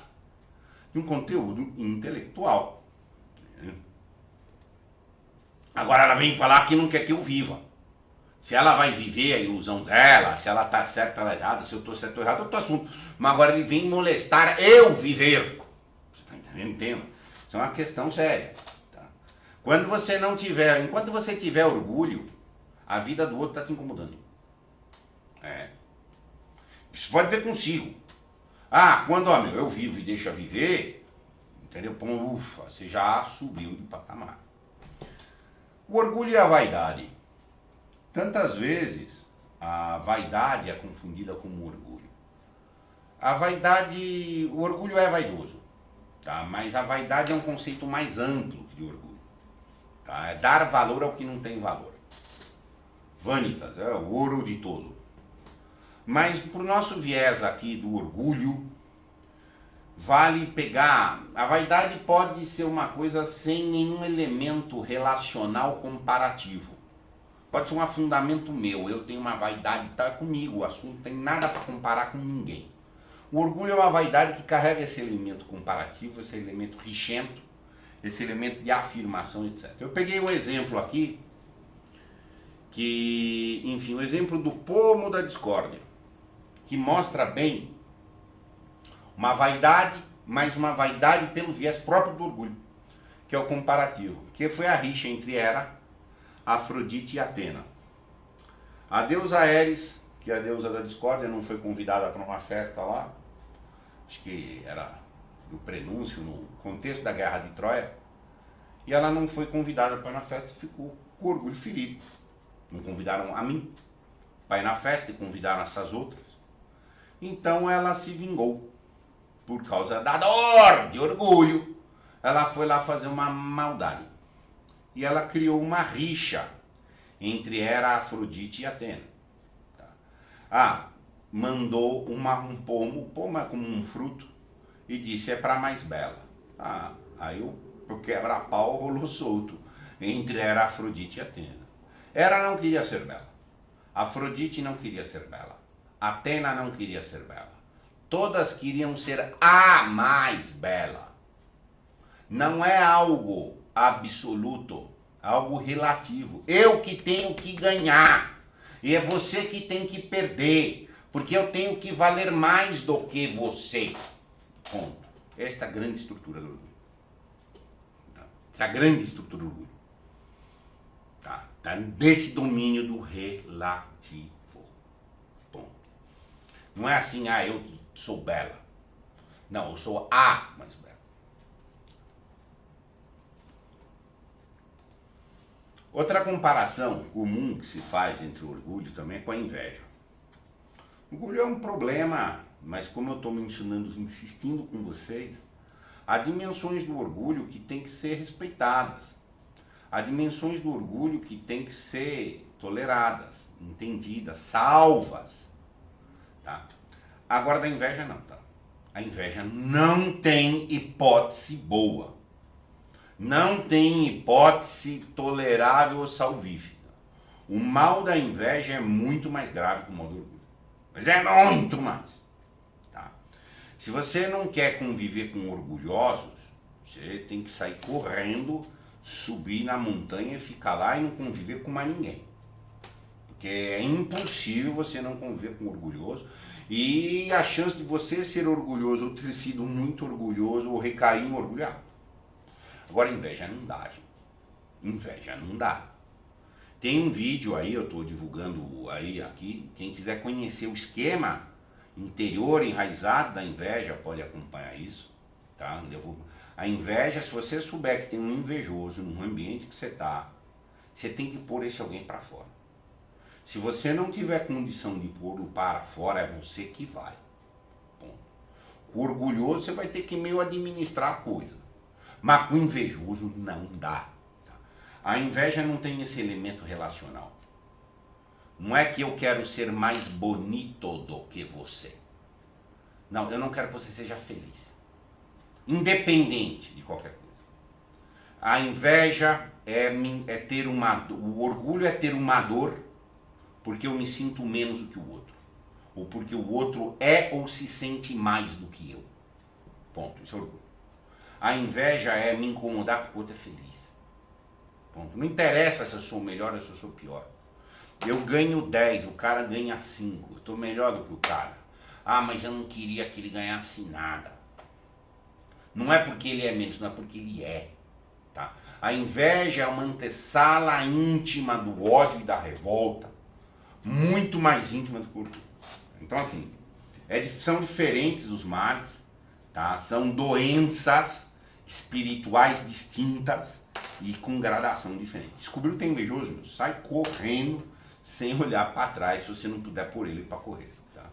de um conteúdo intelectual. Agora ela vem falar que não quer que eu viva. Se ela vai viver a ilusão dela, se ela está certa ou errada, se eu estou certo ou errado, é outro assunto. Mas agora ele vem molestar eu viver. Você está entendendo? Entenda. Isso é uma questão séria. Tá? Quando você não tiver, enquanto você tiver orgulho, a vida do outro está te incomodando. Isso pode ver consigo. Quando eu vivo e deixo a viver, entendeu? Ufa, você já subiu de patamar. O orgulho e a vaidade. Tantas vezes a vaidade é confundida com o orgulho. A vaidade, o orgulho é vaidoso, tá? Mas a vaidade é um conceito mais amplo de orgulho. Tá? É dar valor ao que não tem valor. Vanitas, é o ouro de tolo. Mas para o nosso viés aqui do orgulho, vale pegar. A vaidade pode ser uma coisa sem nenhum elemento relacional comparativo. Pode ser um afundamento meu, eu tenho uma vaidade, está comigo, o assunto não tem nada para comparar com ninguém. O orgulho é uma vaidade que carrega esse elemento comparativo, esse elemento richento, esse elemento de afirmação, etc. Eu peguei um exemplo aqui, o exemplo do pomo da discórdia, que mostra bem uma vaidade, mas uma vaidade pelo viés próprio do orgulho, que é o comparativo, que foi a rixa entre Hera, Afrodite e Atena. A deusa Ares, que é a deusa da discórdia, não foi convidada para uma festa lá, acho que era no prenúncio, no contexto da guerra de Troia, e ela não foi convidada para ir na festa e ficou com orgulho ferido. Não convidaram a mim para ir na festa e convidaram essas outras. Então ela se vingou. Por causa da dor, de orgulho, ela foi lá fazer uma maldade. E ela criou uma rixa entre Hera, Afrodite e Atena. Mandou um pomo, o pomo é como um fruto, e disse, é para mais bela. Aí o quebra-pau rolou solto entre Hera, Afrodite e Atena. Hera não queria ser bela. Afrodite não queria ser bela. Atena não queria ser bela. Todas queriam ser a mais bela. Não é algo absoluto, algo relativo. Eu que tenho que ganhar e é você que tem que perder, porque eu tenho que valer mais do que você. Ponto. Esta é a grande estrutura do orgulho. Esta é a grande estrutura do orgulho. Tá desse domínio do relativo. Ponto. Não é assim, eu sou bela. Não, eu sou a mais bela. Outra comparação comum que se faz entre o orgulho também é com a inveja. O orgulho é um problema Mas como eu estou mencionando, insistindo com vocês, há dimensões do orgulho que tem que ser respeitadas. Há dimensões do orgulho que tem que ser toleradas, entendidas, salvas. Tá? Agora da inveja não, tá? A inveja não tem hipótese boa. Não tem hipótese tolerável ou salvífica. O mal da inveja é muito mais grave que o mal do orgulho. Mas é muito mais. Tá? Se você não quer conviver com orgulhosos, você tem que sair correndo, subir na montanha e ficar lá e não conviver com mais ninguém. Porque é impossível você não conviver com orgulhoso. E a chance de você ser orgulhoso ou ter sido muito orgulhoso ou recair em orgulho. Agora inveja não dá, gente. Inveja não dá. Tem um vídeo aí, eu estou divulgando aí aqui. Quem quiser conhecer o esquema interior enraizado da inveja pode acompanhar isso. Tá? A inveja, se você souber que tem um invejoso no ambiente que você está, você tem que pôr esse alguém para fora. Se você não tiver condição de pôr-lo para fora, é você que vai. Ponto. Com o orgulhoso você vai ter que meio administrar a coisa. Mas com o invejoso não dá. A inveja não tem esse elemento relacional. Não é que eu quero ser mais bonito do que você. Não, eu não quero que você seja feliz. Independente de qualquer coisa. A inveja é ter uma dor. O orgulho é ter uma dor porque eu me sinto menos do que o outro. Ou porque o outro é ou se sente mais do que eu. Ponto. Isso é orgulho. A inveja é me incomodar porque o outro é feliz. Ponto. Não interessa se eu sou melhor ou se eu sou pior. Eu ganho 10, o cara ganha 5. Eu estou melhor do que o cara. Ah, mas eu não queria que ele ganhasse nada. Não é porque ele é menos, não é porque ele é. Tá? A inveja é uma antessala íntima do ódio e da revolta. Muito mais íntima do que o orgulho. Então, assim, são diferentes os males, tá? São doenças espirituais distintas e com gradação diferente. Descobriu que tem invejoso, meu? Sai correndo sem olhar para trás se você não puder pôr ele para correr. Tá?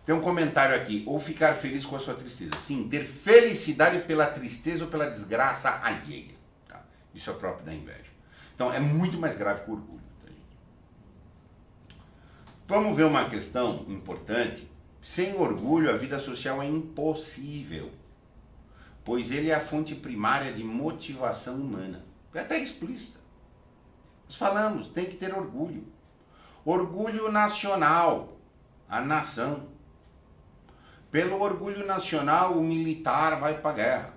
Tem um comentário aqui, ou ficar feliz com a sua tristeza. Sim, ter felicidade pela tristeza ou pela desgraça alheia. Tá? Isso é próprio da inveja. Então, é muito mais grave que o orgulho. Vamos ver uma questão importante. Sem orgulho, a vida social é impossível, pois ele é a fonte primária de motivação humana. É até explícita. Nós falamos, tem que ter orgulho. Orgulho nacional, a nação. Pelo orgulho nacional, o militar vai para a guerra,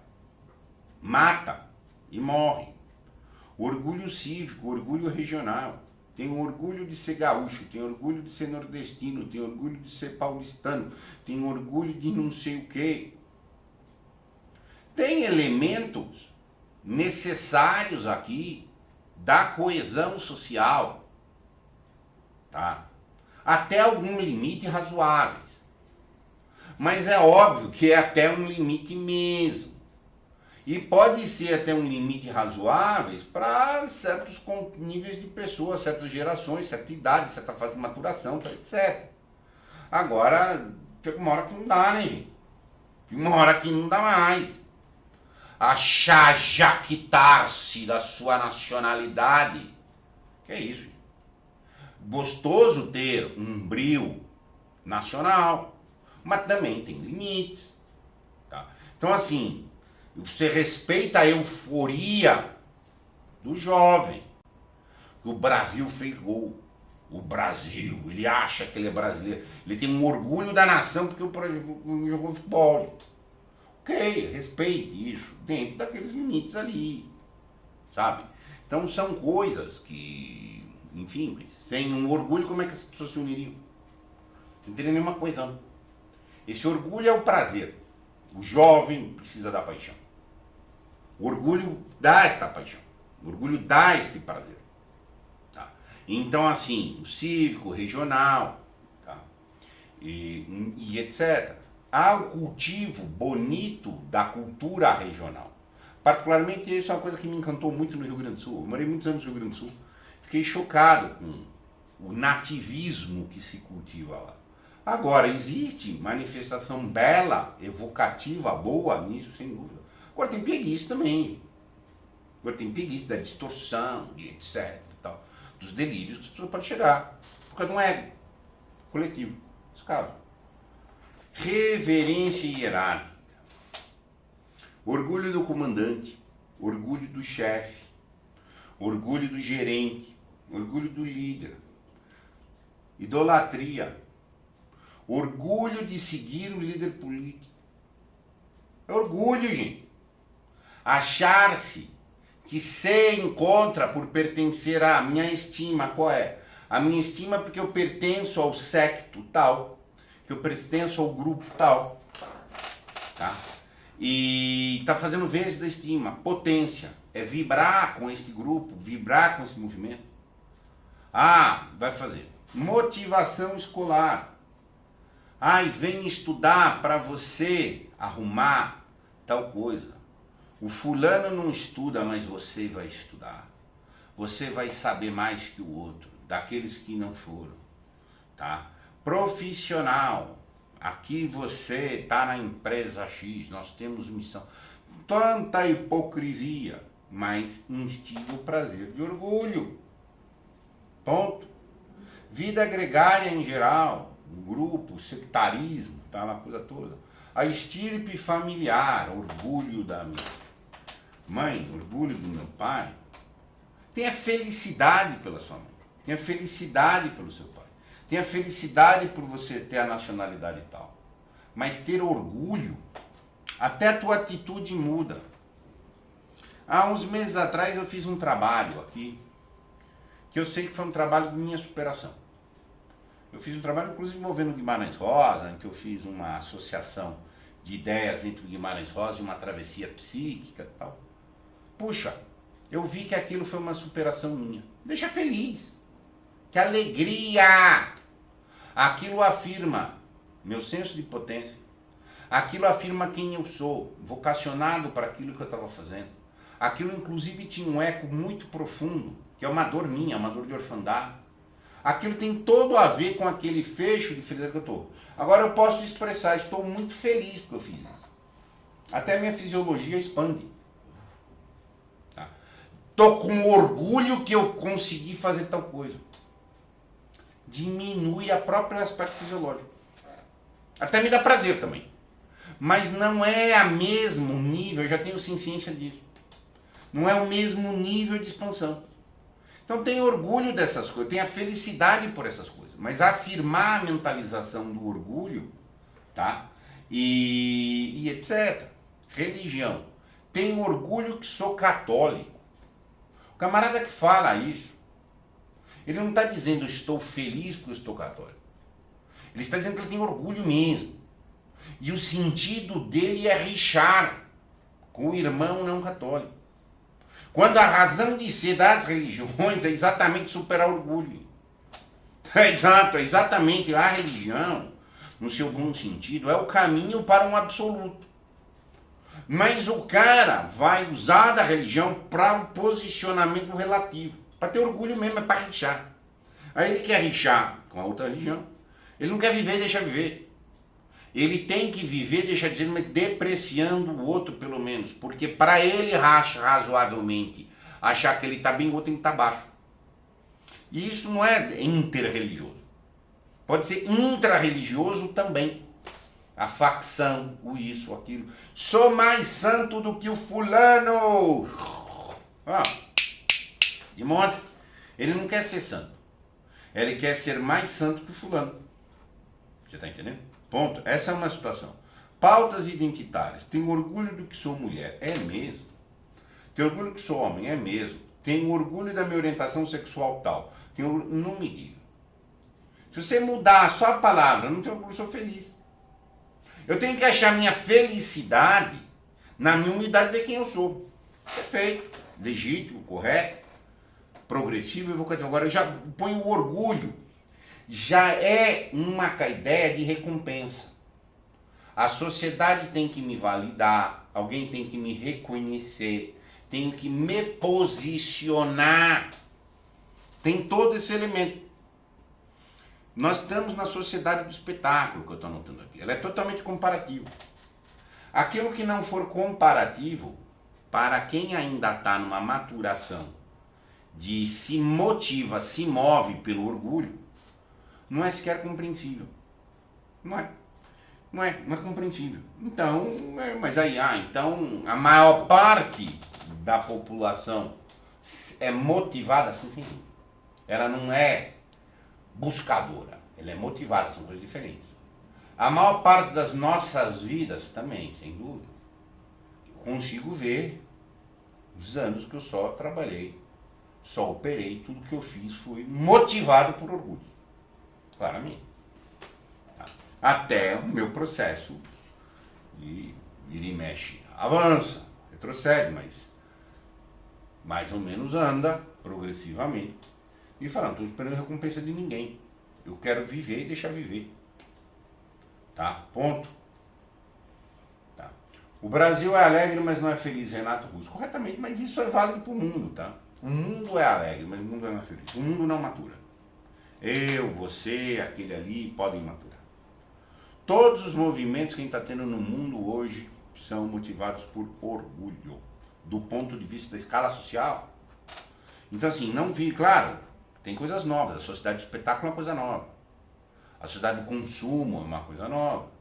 mata e morre. Orgulho cívico, orgulho regional. Tem orgulho de ser gaúcho, tem orgulho de ser nordestino, tem orgulho de ser paulistano, tem orgulho de não sei o quê. Tem elementos necessários aqui da coesão social, tá? Até algum limite razoáveis. Mas é óbvio que é até um limite mesmo. E pode ser até um limite razoáveis para certos níveis de pessoas, certas gerações, certa idade, certa fase de maturação, etc. Agora, tem uma hora que não dá, né, gente? Tem uma hora que não dá mais. Achar jactar-se da sua nacionalidade. Que é isso, gente? Gostoso ter um brio nacional, mas também tem limites. Tá? Então, assim, você respeita a euforia do jovem. O Brasil fez gol. O Brasil, ele acha que ele é brasileiro. Ele tem um orgulho da nação porque o jogou futebol. Ok, respeite isso dentro daqueles limites ali. Sabe? Então são coisas que, enfim, sem um orgulho, como é que as pessoas se uniriam? Não teria nenhuma coesão. Esse orgulho é o prazer. O jovem precisa da paixão. O orgulho dá esta paixão. O orgulho dá este prazer. Tá? Então, assim, o cívico, o regional, tá? e etc. Há o cultivo bonito da cultura regional. Particularmente, isso é uma coisa que me encantou muito no Rio Grande do Sul. Eu morei muitos anos no Rio Grande do Sul. Fiquei chocado com o nativismo que se cultiva lá. Agora, existe manifestação bela, evocativa, boa nisso, sem dúvida. Agora tem preguiça também. Agora tem preguiça da distorção, de etc. E tal, dos delírios que a pessoa pode chegar. Porque não é coletivo. Esse caso. Reverência hierárquica. Orgulho do comandante. Orgulho do chefe. Orgulho do gerente. Orgulho do líder. Idolatria. Orgulho de seguir o líder político. É orgulho, gente. Achar-se que se encontra por pertencer à minha estima. Qual é? A minha estima porque eu pertenço ao secto tal, que eu pertenço ao grupo tal, tá? E tá fazendo vezes da estima. Potência é vibrar com este grupo, vibrar com esse movimento. Ah, vai fazer. Motivação escolar. Ai, vem estudar para você arrumar tal coisa. O fulano não estuda, mas você vai estudar. Você vai saber mais que o outro, daqueles que não foram, tá? Profissional. Aqui você está na empresa X, nós temos missão. Tanta hipocrisia, mas instiga o prazer de orgulho. Ponto. Vida gregária em geral, grupo, sectarismo, tá na coisa toda. A estirpe familiar, orgulho da minha mãe, orgulho do meu pai. Tenha felicidade pela sua mãe, tenha felicidade pelo seu pai, tenha felicidade por você ter a nacionalidade e tal. Mas ter orgulho, até a tua atitude muda. Há uns meses atrás eu fiz um trabalho aqui, que eu sei que foi um trabalho de minha superação. Eu fiz um trabalho, inclusive, envolvendo o Guimarães Rosa, em que eu fiz uma associação de ideias entre o Guimarães Rosa e uma travessia psíquica e tal. Puxa, eu vi que aquilo foi uma superação minha. Deixa feliz. Que alegria! Aquilo afirma meu senso de potência. Aquilo afirma quem eu sou, vocacionado para aquilo que eu estava fazendo. Aquilo, inclusive, tinha um eco muito profundo, que é uma dor minha, uma dor de orfandade. Aquilo tem todo a ver com aquele fecho de ferida que eu estou. Agora eu posso expressar, estou muito feliz porque eu fiz isso. Até a minha fisiologia expande. Tá? Estou com orgulho que eu consegui fazer tal coisa. Diminui o próprio aspecto fisiológico. Até me dá prazer também. Mas não é a mesmo nível, eu já tenho ciência disso. Não é o mesmo nível de expansão. Então tenha orgulho dessas coisas, tenha felicidade por essas coisas, mas afirmar a mentalização do orgulho, tá? E etc. Religião. Tenho orgulho que sou católico. O camarada que fala isso, ele não está dizendo estou feliz porque eu estou católico. Ele está dizendo que ele tem orgulho mesmo. E o sentido dele é rixar com o irmão não católico. Quando a razão de ser das religiões é exatamente superar o orgulho. Exato, é exatamente a religião, no seu bom sentido, é o caminho para um absoluto. Mas o cara vai usar da religião para um posicionamento relativo. Para ter orgulho mesmo, é para rixar. Aí ele quer rixar com a outra religião. Ele não quer viver, deixa viver. Ele tem que viver, deixa dizer, mas depreciando o outro pelo menos. Porque para ele razoavelmente achar que ele está bem, o outro tem que estar baixo. E isso não é interreligioso. Pode ser intrarreligioso também. A facção, o isso, aquilo. Sou mais santo do que o fulano. De modo, ele não quer ser santo. Ele quer ser mais santo que o fulano. Você está entendendo? Ponto. Essa é uma situação. Pautas identitárias. Tenho orgulho do que sou mulher. É mesmo. Tenho orgulho do que sou homem. É mesmo. Tenho orgulho da minha orientação sexual tal. Não me diga. Se você mudar só a palavra, não tenho orgulho, sou feliz. Eu tenho que achar minha felicidade na minha unidade de ver quem eu sou. Perfeito. Legítimo, correto, progressivo e evocativo. Agora eu já ponho o orgulho. Já é uma ideia de recompensa. A sociedade tem que me validar, alguém tem que me reconhecer, tenho que me posicionar. Tem todo esse elemento. Nós estamos na sociedade do espetáculo, que eu estou anotando aqui. Ela é totalmente comparativa. Aquilo que não for comparativo, para quem ainda está numa maturação de se motiva, se move pelo orgulho, não é sequer compreensível. Não é compreensível. Então, mas aí, então a maior parte da população é motivada, sim. Ela não é buscadora, ela é motivada, são coisas diferentes. A maior parte das nossas vidas também, sem dúvida. Eu consigo ver os anos que eu só trabalhei, só operei, tudo que eu fiz foi motivado por orgulho. Claramente. Tá? Até o meu processo de vira e mexe, avança, retrocede, mas mais ou menos anda progressivamente. E falando, não estou esperando recompensa de ninguém. Eu quero viver e deixar viver. Tá? Ponto. Tá. O Brasil é alegre, mas não é feliz, Renato Russo. Corretamente, mas isso é válido para o mundo, tá? O mundo é alegre, mas o mundo não é feliz. O mundo não matura. Eu, você, aquele ali podem maturar. Todos os movimentos que a gente está tendo no mundo hoje são motivados por orgulho, do ponto de vista da escala social. Então assim, não vi, claro, tem coisas novas, a sociedade do espetáculo é uma coisa nova. A sociedade do consumo é uma coisa nova.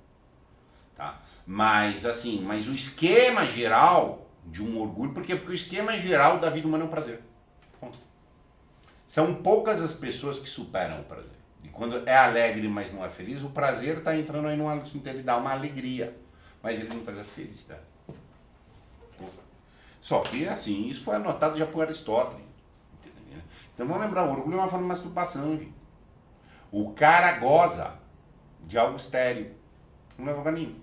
Tá? Mas assim, mas o esquema geral de um orgulho, por quê? Porque o esquema geral da vida humana é um prazer. Ponto. São poucas as pessoas que superam o prazer. E quando é alegre, mas não é feliz, o prazer está entrando aí num assunto, ele dá uma alegria, mas ele não traz a felicidade. Só que assim, isso foi anotado já por Aristóteles. Entendeu? Então vamos lembrar, o orgulho é uma forma de masturbação, gente. O cara goza de algo estéril, não leva pra nenhum.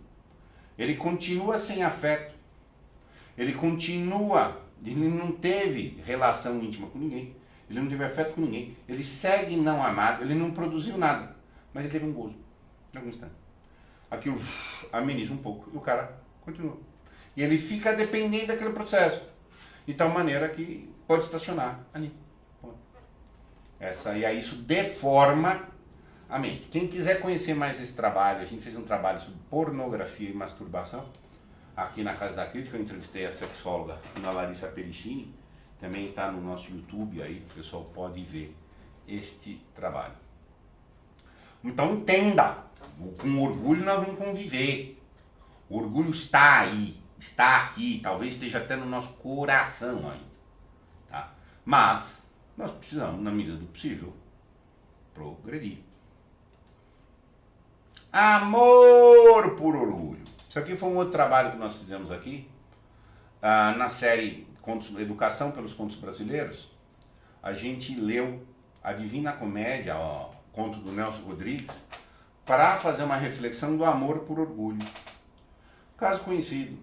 Ele continua sem afeto. Ele não teve relação íntima com ninguém. Ele não teve afeto com ninguém. Ele segue não amado, ele não produziu nada. Mas ele teve um gozo, em algum instante. Aquilo ameniza um pouco e o cara continua. E ele fica dependente daquele processo. De tal maneira que pode estacionar ali. E aí isso deforma a mente. Quem quiser conhecer mais esse trabalho, a gente fez um trabalho sobre pornografia e masturbação. Aqui na Casa da Crítica, eu entrevistei a sexóloga Ana Larissa Pericini. Também está no nosso YouTube aí, o pessoal pode ver este trabalho. Então entenda, com orgulho nós vamos conviver. O orgulho está aí, está aqui, talvez esteja até no nosso coração ainda. Tá? Mas nós precisamos, na medida do possível, progredir. Amor por orgulho. Isso aqui foi um outro trabalho que nós fizemos aqui, na série Educação pelos Contos Brasileiros. A gente leu a Divina Comédia, conto do Nelson Rodrigues, para fazer uma reflexão do amor por orgulho. Caso conhecido,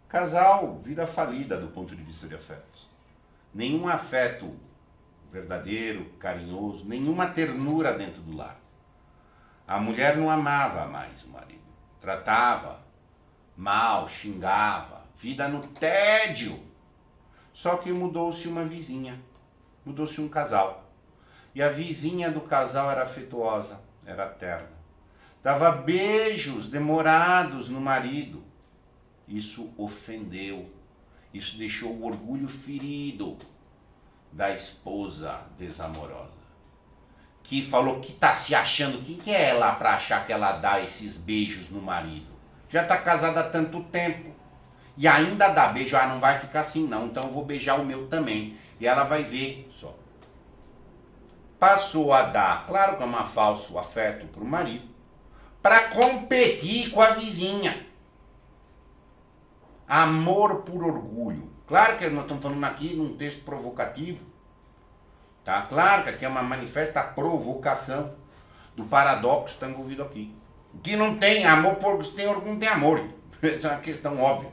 casal, vida falida do ponto de vista de afetos. Nenhum afeto verdadeiro, carinhoso, nenhuma ternura dentro do lar. A mulher não amava mais o marido, tratava mal, xingava, vida no tédio. Só que mudou-se uma vizinha, mudou-se um casal. E a vizinha do casal era afetuosa, era terna. Dava beijos demorados no marido. Isso ofendeu, isso deixou o orgulho ferido da esposa desamorosa. Que falou que tá se achando, quem que é ela para achar que ela dá esses beijos no marido? Já tá casada há tanto tempo. E ainda dá beijo, não vai ficar assim não, então eu vou beijar o meu também. E ela vai ver só. Passou a dar, claro que é um falso afeto para o marido, para competir com a vizinha. Amor por orgulho. Claro que nós estamos falando aqui num texto provocativo. Tá? Claro que aqui é uma manifesta provocação do paradoxo que está envolvido aqui. Que não tem amor por orgulho, se tem orgulho não tem amor. Essa é uma questão óbvia.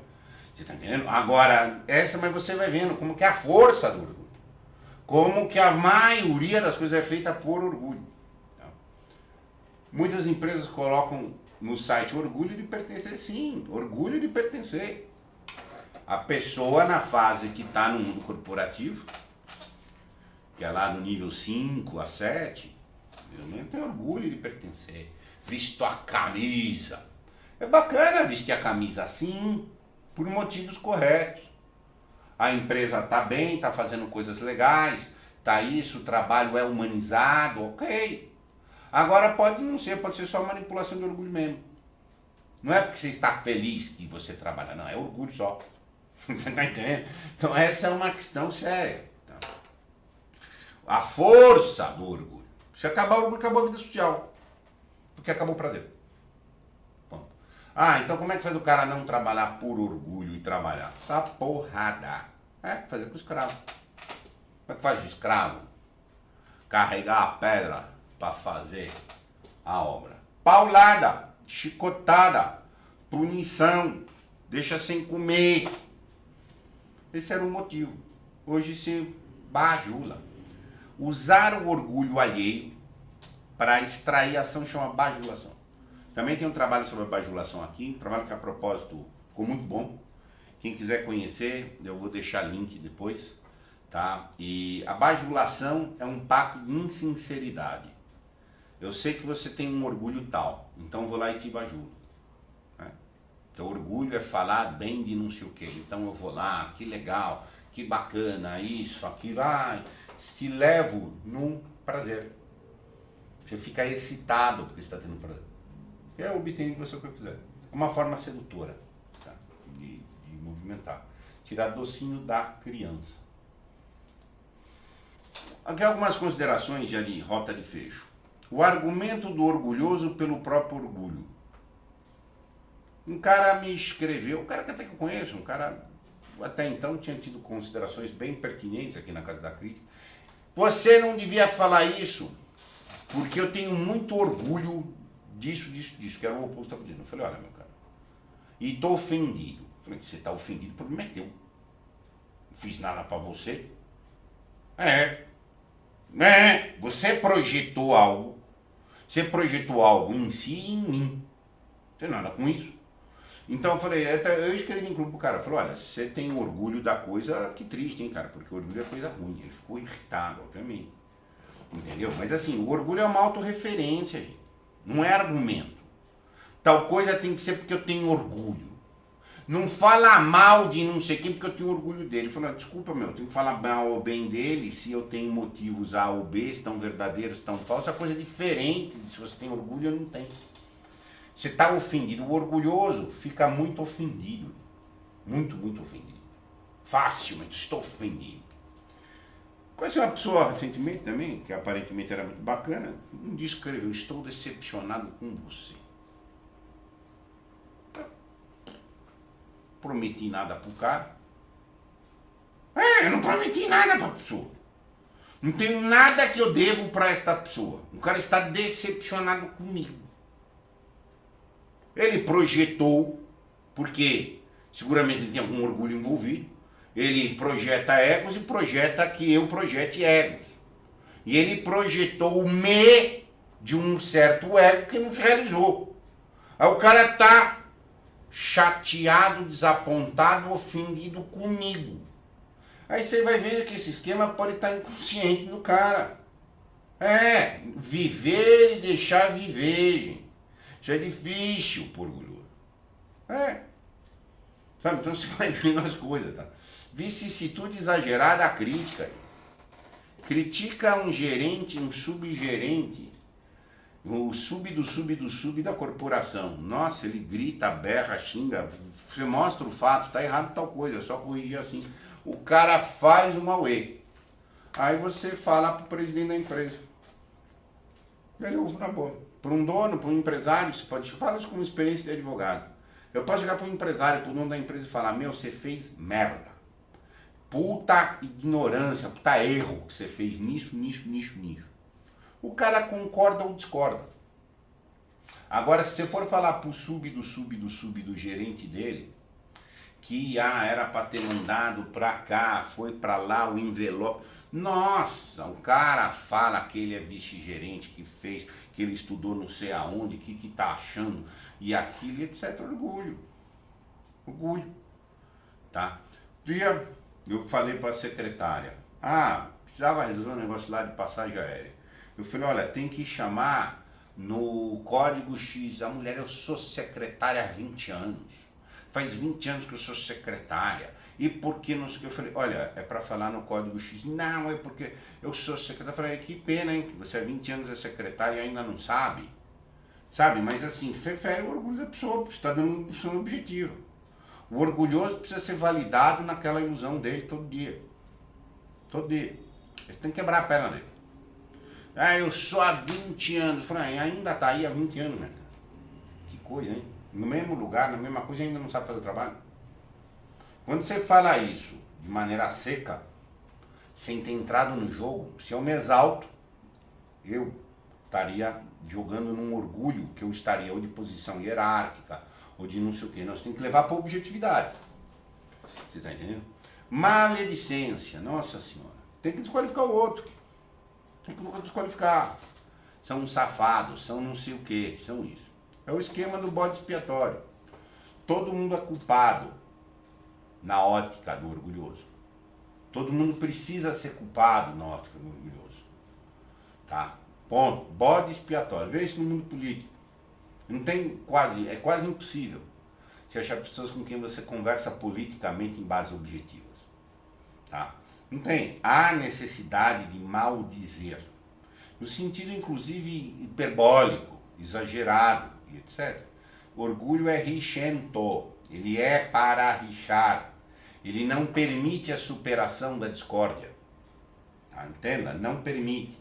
Você está entendendo? Agora, mas você vai vendo como que é a força do orgulho. Como que a maioria das coisas é feita por orgulho. Tá? Muitas empresas colocam no site orgulho de pertencer. Sim, orgulho de pertencer. A pessoa na fase que está no mundo corporativo, que é lá no nível 5 a 7, Eu tenho orgulho de pertencer. Visto a camisa. É bacana vestir a camisa assim, por motivos corretos. A empresa está bem, está fazendo coisas legais, tá isso, o trabalho é humanizado, ok. Agora pode não ser, pode ser só manipulação de orgulho mesmo. Não é porque você está feliz que você trabalha, não, é orgulho só. Você tá entendendo? Então essa é uma questão séria. Tá? A força do orgulho. Se acabar o orgulho, acabou a vida social. Porque acabou o prazer. Ponto. Ah, então como é que faz o cara não trabalhar por orgulho e trabalhar? Tá porrada. Fazer com o escravo. Como é que faz o escravo? Carregar a pedra para fazer a obra. Paulada, chicotada, punição, deixa sem comer. Esse era o motivo. Hoje se bajula. Usar o orgulho alheio para extrair a ação chama bajulação. Também tem um trabalho sobre a bajulação aqui, um trabalho que a propósito ficou muito bom. Quem quiser conhecer, eu vou deixar link depois, tá? E a bajulação é um pacto de insinceridade. Eu sei que você tem um orgulho tal, então vou lá e te bajulo. Né? Então orgulho é falar bem de não sei o quê. Então eu vou lá, que legal, que bacana, isso, aquilo, te levo num prazer. Você fica excitado porque está tendo prazer. Eu obtenho de você o que eu quiser. É uma forma sedutora, tá? de movimentar. Tirar docinho da criança. Aqui algumas considerações já de rota de fecho. O argumento do orgulhoso pelo próprio orgulho. Um cara me escreveu, um cara que até que eu conheço, um cara até então tinha tido considerações bem pertinentes aqui na Casa da Crítica. Você não devia falar isso, porque eu tenho muito orgulho disso, que era o oposto que estava pedindo. Eu falei, olha meu cara, e estou ofendido. Eu falei, você está ofendido, o problema é teu. Não fiz nada para você. Você projetou algo. Você projetou algo em si e em mim. Não tem nada com isso. Então eu falei, eu escrevi em grupo pro cara, eu falei, olha, você tem orgulho da coisa, que triste, hein, cara, porque orgulho é coisa ruim. Ele ficou irritado, obviamente. Entendeu? Mas assim, o orgulho é uma autorreferência, gente. Não é argumento. Tal coisa tem que ser porque eu tenho orgulho. Não fala mal de não sei quem porque eu tenho orgulho dele. Ele falou, desculpa meu, eu tenho que falar mal ou bem dele se eu tenho motivos A ou B, se estão verdadeiros, se estão falsos. É coisa diferente de se você tem orgulho ou não tem. Você está ofendido. O orgulhoso fica muito ofendido. Muito, muito ofendido. Facilmente, estou ofendido. Conheci uma pessoa recentemente também, que aparentemente era muito bacana, um dia escreveu, estou decepcionado com você. Prometi nada pro cara. Eu não prometi nada pra pessoa. Não tenho nada que eu devo para esta pessoa. O cara está decepcionado comigo. Ele projetou, porque seguramente ele tem algum orgulho envolvido. Ele projeta egos e projeta que eu projete egos. E ele projetou o me de um certo ego que não se realizou. Aí o cara tá chateado, desapontado, ofendido comigo. Aí você vai ver que esse esquema pode estar inconsciente do cara. Viver e deixar viver, gente. Isso é difícil por orgulho. Sabe, então você vai vendo as coisas, tá? Vicissitude exagerada, a crítica. Critica um gerente, um subgerente, o sub do sub do sub da corporação. Nossa, ele grita, berra, xinga. Você mostra o fato, tá errado tal coisa, é só corrigir assim. O cara faz uma uê. Aí você fala pro presidente da empresa. Ele ouve na boa. Para um dono, para um empresário, você pode falar isso como experiência de advogado. Eu posso chegar para um empresário, para o dono da empresa e falar, meu, você fez merda. Puta ignorância, puta erro que você fez nisso. O cara concorda ou discorda. Agora, se você for falar pro sub do gerente dele, que era para ter mandado para cá, foi para lá o envelope. Nossa, o cara fala que ele é vice-gerente, que fez, que ele estudou não sei aonde, que tá achando, e aquilo, etc. Orgulho. Tá? Dia, eu falei para a secretária, precisava resolver um negócio lá de passagem aérea. Eu falei, olha, tem que chamar no código X. A mulher, eu sou secretária há 20 anos. Faz 20 anos que eu sou secretária. E por que não sei o que? Eu falei, olha, é para falar no código X. Não, é porque eu sou secretária. Eu falei, que pena, hein? Você há 20 anos é secretária e ainda não sabe. Sabe? Mas assim, fere o orgulho da pessoa, porque você está dando o seu objetivo. O orgulhoso precisa ser validado naquela ilusão dele todo dia. Todo dia. Você tem que quebrar a perna dele. Ah, eu sou há 20 anos. Eu falei, ainda tá aí há 20 anos, né? Que coisa, hein? No mesmo lugar, na mesma coisa, ainda não sabe fazer o trabalho. Quando você fala isso de maneira seca, sem ter entrado no jogo, se eu me exalto, eu estaria jogando num orgulho que eu estaria ou de posição hierárquica, ou de não sei o que. Nós temos que levar para a objetividade. Você está entendendo? Maledicência, nossa senhora. Tem que desqualificar o outro. Tem que desqualificar. São safados, são não sei o que, são isso. É o esquema do bode expiatório. Todo mundo é culpado na ótica do orgulhoso. Todo mundo precisa ser culpado na ótica do orgulhoso. Tá? Ponto. Bode expiatório. Vê isso no mundo político. Não tem quase, é quase impossível você achar pessoas com quem você conversa politicamente em bases objetivas. Tá? Não tem. Há necessidade de maldizer. No sentido, inclusive, hiperbólico, exagerado, e etc. Orgulho é richento. Ele é para rixar. Ele não permite a superação da discórdia. Tá? Entenda? Não permite.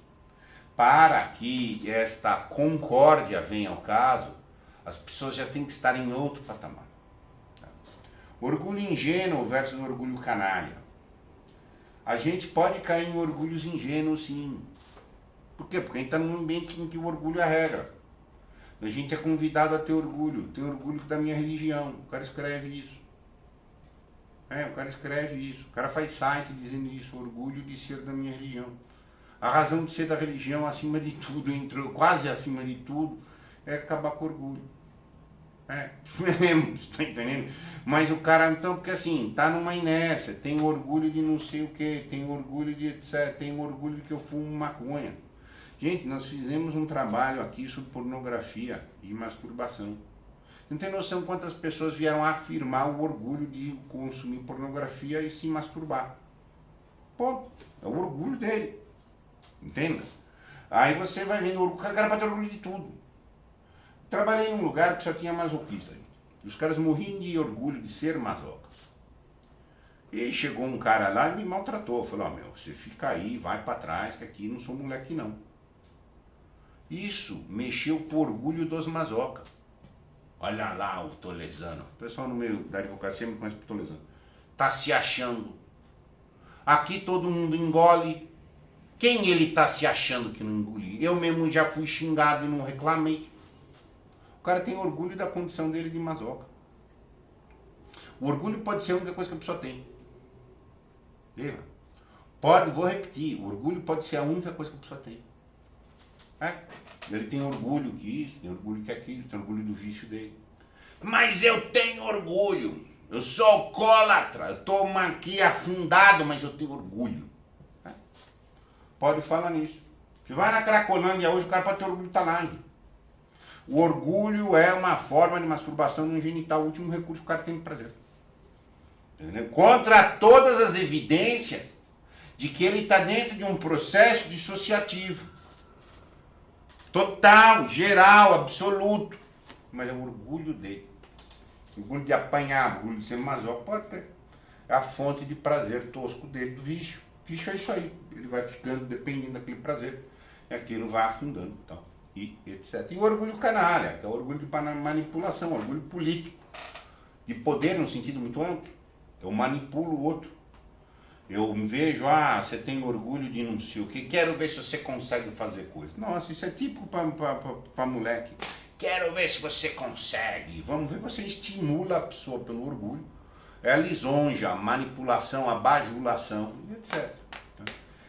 Para que esta concórdia venha ao caso, as pessoas já têm que estar em outro patamar. Tá? Orgulho ingênuo versus orgulho canalha. A gente pode cair em orgulhos ingênuos, sim. Por quê? Porque a gente está num ambiente em que o orgulho é a regra. A gente é convidado a ter orgulho da minha religião. O cara escreve isso. O cara escreve isso. O cara faz site dizendo isso, orgulho de ser da minha religião. A razão de ser da religião acima de tudo, entrou quase acima de tudo, é acabar com o orgulho. Tá entendendo? Mas o cara, então, porque assim, tá numa inércia, tem orgulho de não sei o que, tem orgulho de etc, tem orgulho de que eu fumo maconha. Gente, nós fizemos um trabalho aqui sobre pornografia e masturbação. Não tem noção quantas pessoas vieram afirmar o orgulho de consumir pornografia e se masturbar. Ponto. É o orgulho dele. Entenda? Aí você vai vendo, o cara pode ter orgulho de tudo. Trabalhei num lugar que só tinha masoquista. Gente. Os caras morriam de orgulho de ser masoca. E chegou um cara lá e me maltratou. Falou, você fica aí, vai pra trás, que aqui não sou moleque não. Isso mexeu com o orgulho dos masoca. Olha lá o Tolesano. O pessoal no meio da advocacia me conhece por Tolesano. Tá se achando. Aqui todo mundo engole. Quem ele tá se achando que não engoliu? Eu mesmo já fui xingado e não reclamei. O cara tem orgulho da condição dele de masoca. O orgulho pode ser a única coisa que a pessoa tem. Lembra? Vou repetir, o orgulho pode ser a única coisa que a pessoa tem. Ele tem orgulho que isso, tem orgulho que aquilo, tem orgulho do vício dele. Mas eu tenho orgulho. Eu sou alcoólatra, eu estou aqui afundado, mas eu tenho orgulho. Pode falar nisso. Você vai na Cracolândia hoje, o cara pode ter orgulho de estar lá. Gente. O orgulho é uma forma de masturbação no genital, o último recurso que o cara tem de prazer. Entendeu? Contra todas as evidências de que ele está dentro de um processo dissociativo. Total, geral, absoluto. Mas é o orgulho dele. Orgulho de apanhar, orgulho de ser masoca, pode ter. É a fonte de prazer tosco dele, do vício. Vício é isso aí. Ele vai ficando dependendo daquele prazer. E aquilo vai afundando. Então, e etc. E o orgulho canalha, que é o orgulho de manipulação, orgulho político. De poder no sentido muito amplo. Eu manipulo o outro. Eu vejo, você tem orgulho de não sei o que, quero ver se você consegue fazer coisa. Nossa, isso é típico pra moleque. Quero ver se você consegue. Vamos ver, você estimula a pessoa pelo orgulho. É a lisonja, a manipulação, a bajulação, etc.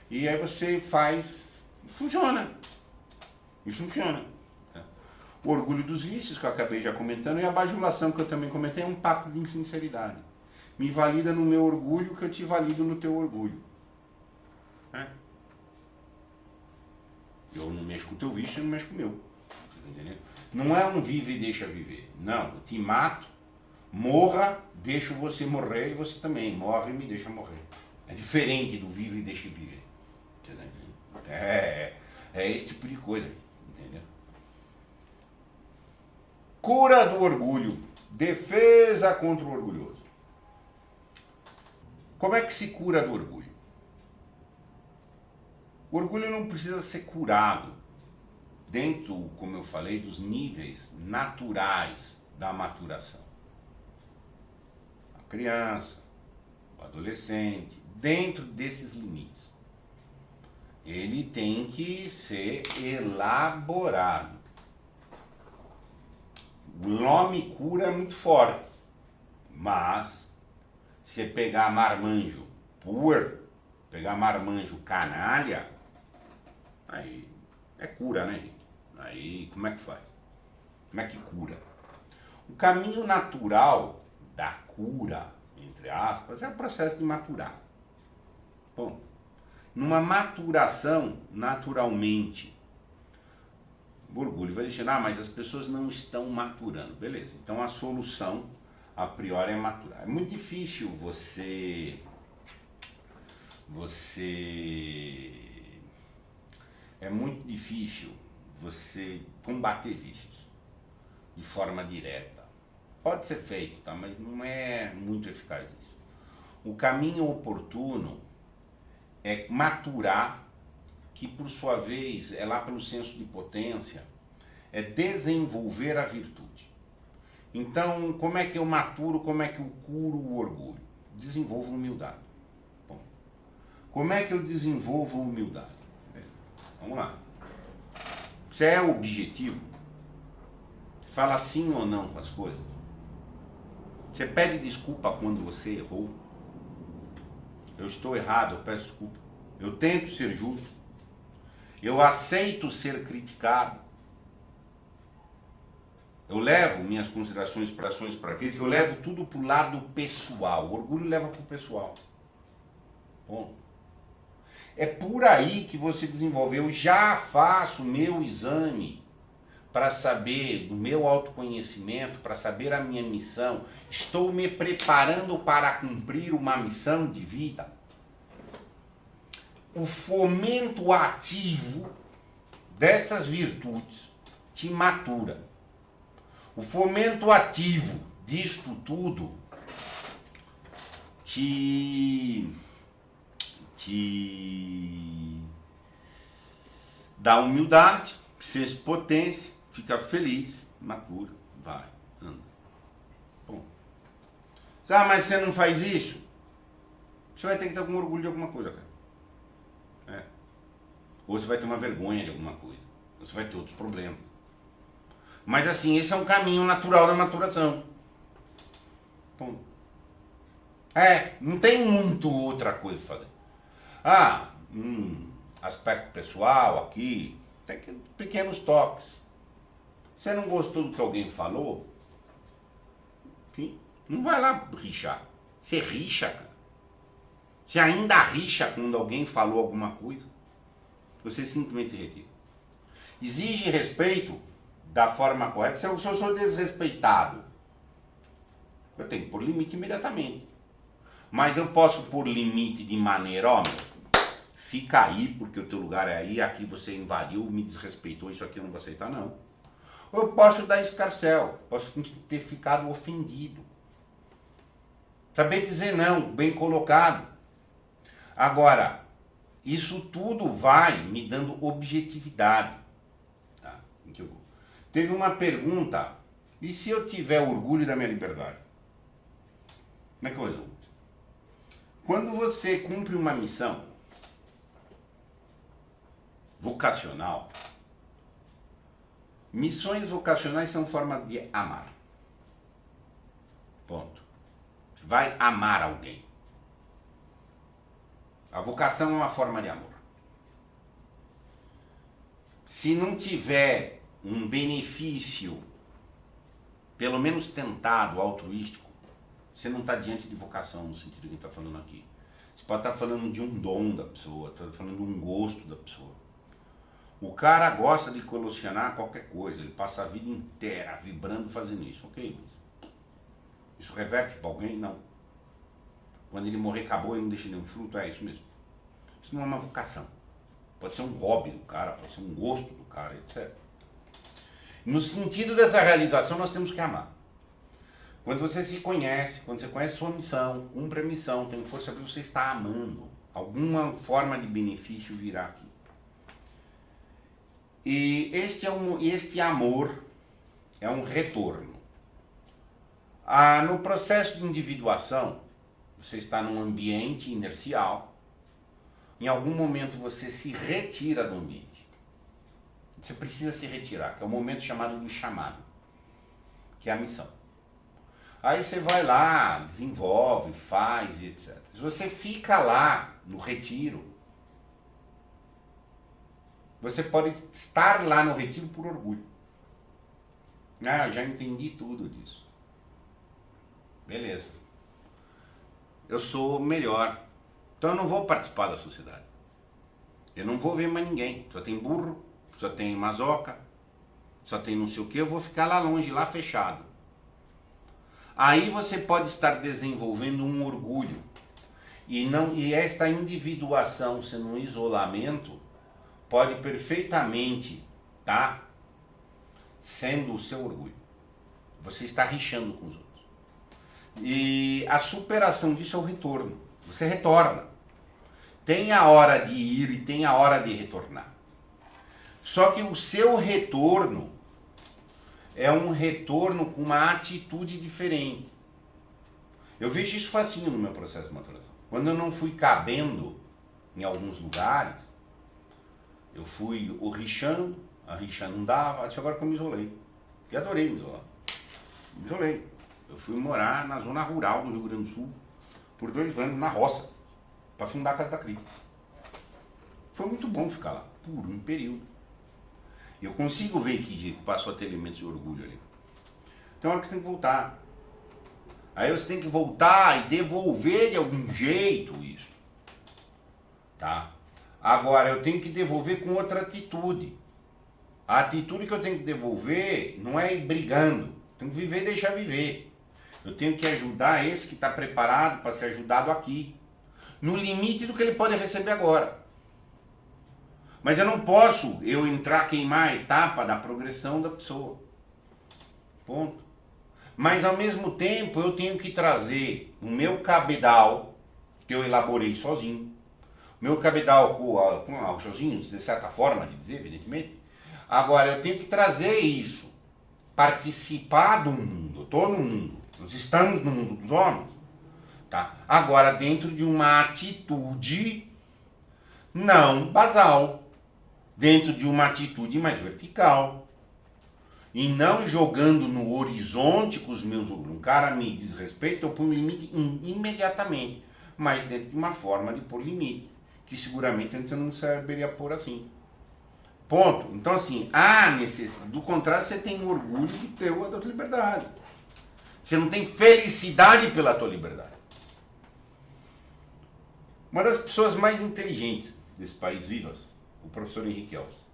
E aí você faz, funciona. Isso funciona. O orgulho dos vícios, que eu acabei já comentando, e a bajulação, que eu também comentei, é um pacto de insinceridade. Me valida no meu orgulho que eu te valido no teu orgulho. Eu não mexo com o teu vício, eu não mexo com o meu. Entendeu? Não é um vive e deixa viver. Não, eu te mato, morra, deixo você morrer e você também morre e me deixa morrer. É diferente do vive e deixa viver. Entendeu? É esse tipo de coisa. Entendeu? Cura do orgulho. Defesa contra o orgulhoso. Como é que se cura do orgulho? O orgulho não precisa ser curado dentro, como eu falei, dos níveis naturais da maturação. A criança, o adolescente, dentro desses limites. Ele tem que ser elaborado. O nome cura é muito forte, mas se pegar marmanjo pegar marmanjo canalha, aí é cura, né, gente? Aí como é que faz? Como é que cura? O caminho natural da cura, entre aspas, é o processo de maturar. Bom, numa maturação, naturalmente, o orgulho vai dizer, mas as pessoas não estão maturando. Beleza, então a solução, a priori, é maturar. É muito difícil é muito difícil você combater vícios de forma direta. Pode ser feito, tá? Mas não é muito eficaz isso. O caminho oportuno é maturar, que por sua vez é lá pelo senso de potência, é desenvolver a virtude. Então, como é que eu maturo, como é que eu curo o orgulho? Desenvolvo humildade. Bom, como é que eu desenvolvo humildade? Vamos lá. Você é objetivo? Você fala sim ou não com as coisas? Você pede desculpa quando você errou? Eu estou errado, eu peço desculpa. Eu tento ser justo. Eu aceito ser criticado. Eu levo minhas considerações para crítica, eu levo tudo para o lado pessoal. O orgulho leva para o pessoal. Bom, é por aí que você desenvolve. Eu já faço o meu exame para saber do meu autoconhecimento, para saber a minha missão. Estou me preparando para cumprir uma missão de vida. O fomento ativo dessas virtudes te matura. O fomento ativo disto tudo te dá humildade, senso de potência, fica feliz, matura, vai, anda. Bom. Mas você não faz isso? Você vai ter que ter algum orgulho de alguma coisa, cara. É. Ou você vai ter uma vergonha de alguma coisa. Ou você vai ter outros problemas. Mas assim, esse é um caminho natural da maturação. Bom. Não tem muito outra coisa a fazer. Aspecto pessoal aqui, tem pequenos toques. Você não gostou do que alguém falou? Enfim, não vai lá rixar. Você rixa, cara. Você ainda rixa quando alguém falou alguma coisa. Você simplesmente retira. Exige respeito da forma correta. Se eu sou desrespeitado, eu tenho que pôr limite imediatamente. Mas eu posso pôr limite de maneira, fica aí porque o teu lugar é aí, aqui você invadiu, me desrespeitou, isso aqui eu não vou aceitar, não. Ou eu posso dar escarcel, posso ter ficado ofendido. Saber dizer não, bem colocado. Agora, isso tudo vai me dando objetividade. Tá? Teve uma pergunta, e se eu tiver orgulho da minha liberdade? Como é que eu resolvo? Quando você cumpre uma missão vocacional, missões vocacionais são forma de amar. Ponto. Você vai amar alguém. A vocação é uma forma de amor. Se não tiver um benefício, pelo menos tentado, altruístico, você não está diante de vocação no sentido que a gente está falando aqui. Você pode estar falando de um dom da pessoa, está falando de um gosto da pessoa. O cara gosta de colecionar qualquer coisa, ele passa a vida inteira vibrando fazendo isso, ok? Mas isso reverte para alguém? Não. Quando ele morrer, acabou e não deixa nenhum fruto, é isso mesmo. Isso não é uma vocação. Pode ser um hobby do cara, pode ser um gosto do cara, etc. No sentido dessa realização, nós temos que amar. Quando você se conhece, quando você conhece sua missão, cumpre a missão, tem força que você está amando, alguma forma de benefício virá aqui. E este amor é um retorno. No processo de individuação, você está num ambiente inercial, em algum momento você se retira do ambiente. Você precisa se retirar, que é o momento chamado do chamado, que é a missão. Aí você vai lá, desenvolve, faz, etc. Se você fica lá no retiro, você pode estar lá no retiro por orgulho. Eu já entendi tudo disso. Beleza. Eu sou melhor. Então eu não vou participar da sociedade. Eu não vou ver mais ninguém. Só tem burro, só tem mazoca, só tem não sei o que. Eu vou ficar lá longe, lá fechado. Aí você pode estar desenvolvendo um orgulho. E esta individuação, sendo um isolamento, pode perfeitamente estar sendo o seu orgulho. Você está rixando com os outros. E a superação disso é o retorno. Você retorna. Tem a hora de ir e tem a hora de retornar. Só que o seu retorno é um retorno com uma atitude diferente. Eu vejo isso facinho no meu processo de maturação. Quando eu não fui cabendo em alguns lugares, eu fui rixando, a rixa não dava, até agora que eu me isolei. E adorei me isolar. Me isolei. Eu fui morar na zona rural do Rio Grande do Sul por 2 anos, na roça, para fundar a Casa da Cri. Foi muito bom ficar lá, por um período. Eu consigo ver que passou a ter elementos de orgulho ali. Então é hora que você tem que voltar. Aí você tem que voltar e devolver de algum jeito isso. Tá? Agora eu tenho que devolver com outra atitude. A atitude que eu tenho que devolver não é ir brigando. Eu tenho que viver e deixar viver. Eu tenho que ajudar esse que está preparado para ser ajudado aqui. No limite do que ele pode receber agora. Mas eu não posso entrar, queimar a etapa da progressão da pessoa. Ponto. Mas ao mesmo tempo eu tenho que trazer o meu cabedal, que eu elaborei sozinho. O meu cabedal sozinho, de certa forma de dizer, evidentemente. Agora eu tenho que trazer isso. Participar do mundo. Eu estou no mundo. Nós estamos no mundo dos homens. Tá? Agora dentro de uma atitude não basal. Dentro de uma atitude mais vertical. E não jogando no horizonte com os meus orgulhos. Um cara me desrespeita, eu ponho limite imediatamente. Mas dentro de uma forma de pôr limite. Que seguramente antes eu não saberia pôr assim. Ponto. Então assim, do contrário, você tem orgulho de ter a tua liberdade. Você não tem felicidade pela tua liberdade. Uma das pessoas mais inteligentes desse país vivas, o professor Henrique Elves.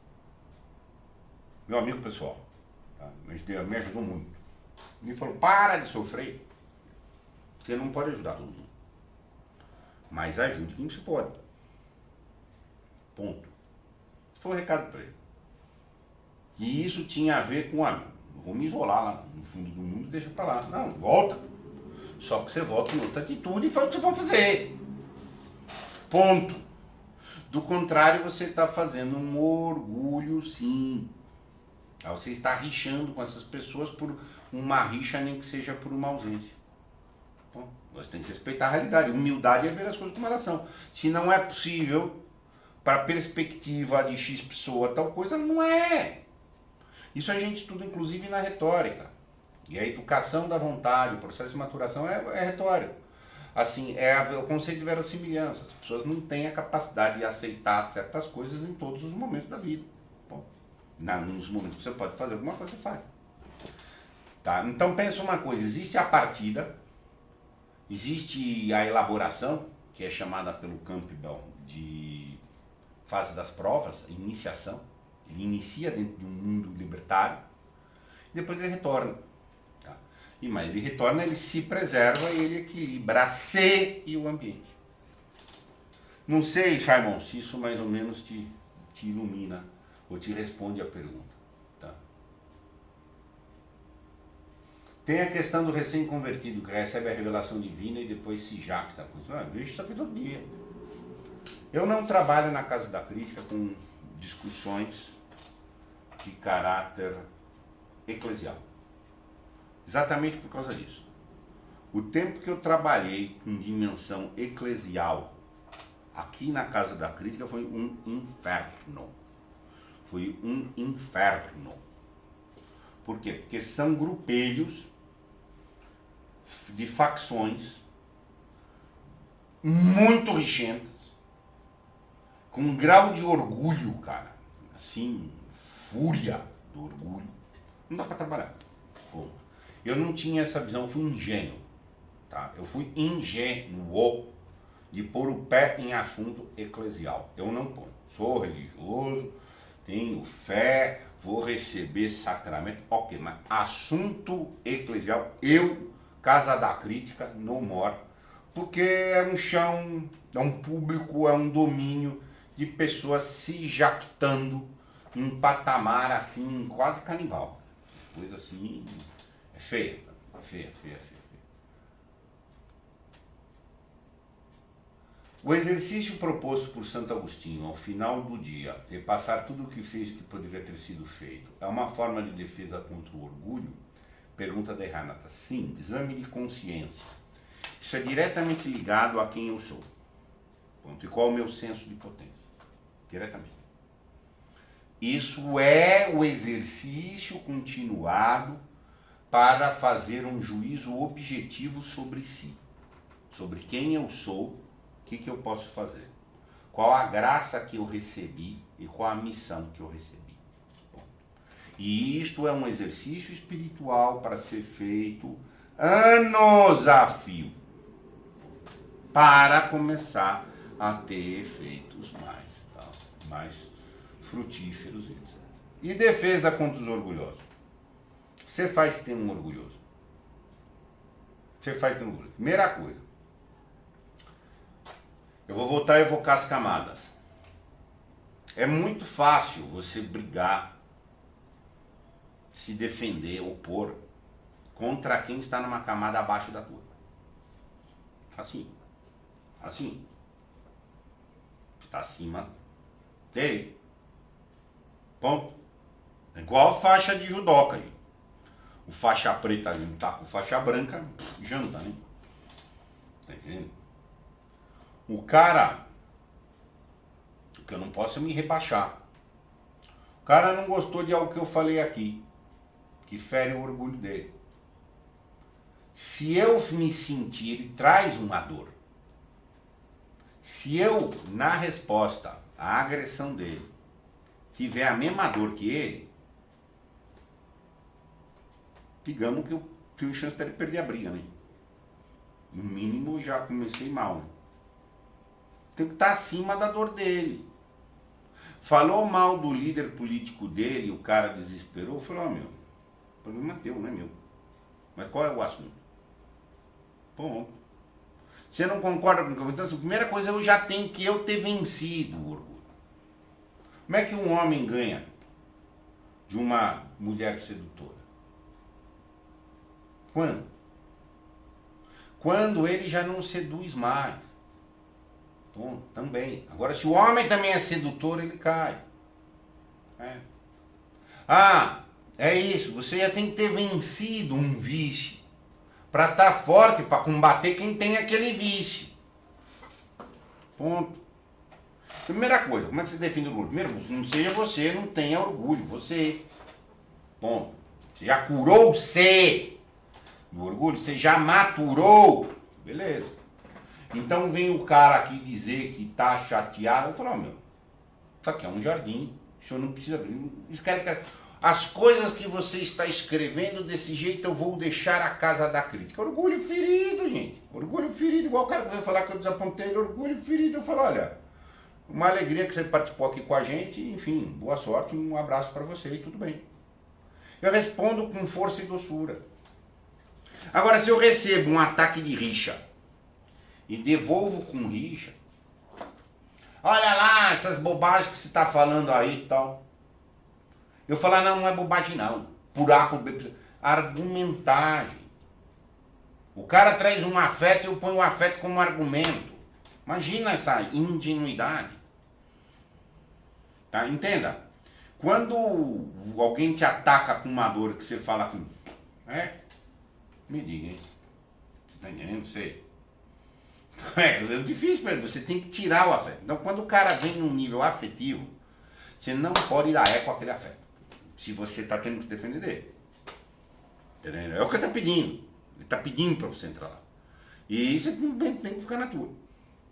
Meu amigo pessoal, tá? Me ajudou muito. Ele falou, para de sofrer. Você não pode ajudar todo mundo. Mas ajude quem você pode. Ponto. Esse foi o recado para ele. E isso tinha a ver com, vou me isolar lá no fundo do mundo e deixa para lá. Não, volta. Só que você volta em outra atitude e faz o que você pode fazer. Ponto. Do contrário, você está fazendo um orgulho, sim. Você está rixando com essas pessoas por uma rixa, nem que seja por uma ausência. Bom, você tem que respeitar a realidade. Humildade é ver as coisas como elas são. Se não é possível, para a perspectiva de X pessoa, tal coisa, não é. Isso a gente estuda, inclusive, na retórica. E a educação da vontade, o processo de maturação é retórico. Assim, o conceito de verossimilhança. As pessoas não têm a capacidade de aceitar certas coisas em todos os momentos da vida. Bom, nos momentos que você pode fazer alguma coisa, você faz. Tá? Então pensa uma coisa, existe a partida, existe a elaboração, que é chamada pelo Campbell de fase das provas, iniciação, Ele inicia dentro de um mundo libertário, depois ele retorna. Tá? Mas ele retorna, ele se preserva e ele equilibra a si e o ambiente. Não sei, Simon, se isso mais ou menos te ilumina ou te responde a pergunta. Tá? Tem a questão do recém-convertido que recebe a revelação divina e depois se jacta com isso. Vejo isso aqui todo dia. Eu não trabalho na Casa da Crítica com discussões de caráter eclesial. Exatamente por causa disso. O tempo que eu trabalhei com dimensão eclesial aqui na Casa da Crítica foi um inferno. Foi um inferno. Por quê? Porque são grupelhos de facções muito rixentas, com um grau de orgulho, cara, assim, fúria do orgulho. Não dá pra trabalhar. Ponto. Eu não tinha essa visão, eu fui ingênuo. Tá? Eu fui ingênuo de pôr o pé em assunto eclesial. Eu não ponho. Sou religioso, tenho fé, vou receber sacramento. Ok, mas assunto eclesial, eu, Casa da Crítica, no more. Porque é um chão, é um público, é um domínio de pessoas se jactando em patamar assim, quase canibal. Coisa assim, é feia, feia. O exercício proposto por Santo Agostinho ao final do dia, repassar tudo o que fez que poderia ter sido feito, é uma forma de defesa contra o orgulho? Pergunta de Renata. Sim, exame de consciência. Isso é diretamente ligado a quem eu sou. Ponto. E qual é o meu senso de potência? Diretamente. Isso é o exercício continuado para fazer um juízo objetivo sobre si. Sobre quem eu sou, o que eu posso fazer. Qual a graça que eu recebi e qual a missão que eu recebi. E isto é um exercício espiritual para ser feito anos a fio, para começar a ter efeitos mais frutíferos, etc. E defesa contra os orgulhosos. Você faz ter um orgulhoso. Você faz ter um orgulhoso. Primeira coisa. Eu vou voltar a evocar as camadas. É muito fácil você brigar, se defender, opor contra quem está numa camada abaixo da tua. Assim. Está acima dele. Ponto. É igual a faixa de judoca, gente. O faixa preta tá com faixa branca, janta, né? Tá entendendo? O cara, o que eu não posso é me rebaixar. O cara não gostou de algo que eu falei aqui, que fere o orgulho dele. Se eu me sentir, ele traz uma dor. Se eu, na resposta à agressão dele, tiver a mesma dor que ele, digamos que eu tenho chance de perder a briga, né? No mínimo, já comecei mal, né? Tem que estar acima da dor dele. Falou mal do líder político dele, o cara desesperou, falou, meu, o problema é teu, não é meu. Mas qual é o assunto? Ponto. Você não concorda com o que eu vou dizer? Então, a primeira coisa, eu já tenho que eu ter vencido o orgulho. Como é que um homem ganha de uma mulher sedutora? Quando? Quando ele já não seduz mais. Bom, também. Agora, se o homem também é sedutor, ele cai. É. Ah, é isso. Você já tem que ter vencido um vício para estar forte, para combater quem tem aquele vício. Ponto. Primeira coisa, como é que você define o orgulho? Primeiro, não seja você, não tenha orgulho. Você. Ponto. Você já curou-se do orgulho, você já maturou. Beleza. Então vem o cara aqui dizer que tá chateado. Eu falo, meu, isso aqui é um jardim. O senhor não precisa abrir. Escreve. As coisas que você está escrevendo desse jeito eu vou deixar a Casa da Crítica. Orgulho ferido, gente. Orgulho ferido. Igual o cara que veio falar que eu desapontei ele. Orgulho ferido. Eu falo, olha, Uma alegria que você participou aqui com a gente, enfim, boa sorte, um abraço para você e tudo bem. Eu respondo com força e doçura. Agora, se eu recebo um ataque de rixa e devolvo com rixa, olha lá essas bobagens que você está falando aí e tal. Eu falar, não, não é bobagem não. Por A, por B, argumentagem. O cara traz um afeto e eu ponho o afeto como argumento. Imagina essa ingenuidade. Tá? Entenda. Quando alguém te ataca com uma dor que você fala que... me diga, hein? Você tá entendendo? Não sei. É difícil pra ele. Você tem que tirar o afeto. Então, quando o cara vem num nível afetivo, você não pode dar eco àquele afeto. Se você tá tendo que se defender dele. Entendeu? É o que ele tá pedindo. Ele tá pedindo pra você entrar lá. E você tem que ficar na tua.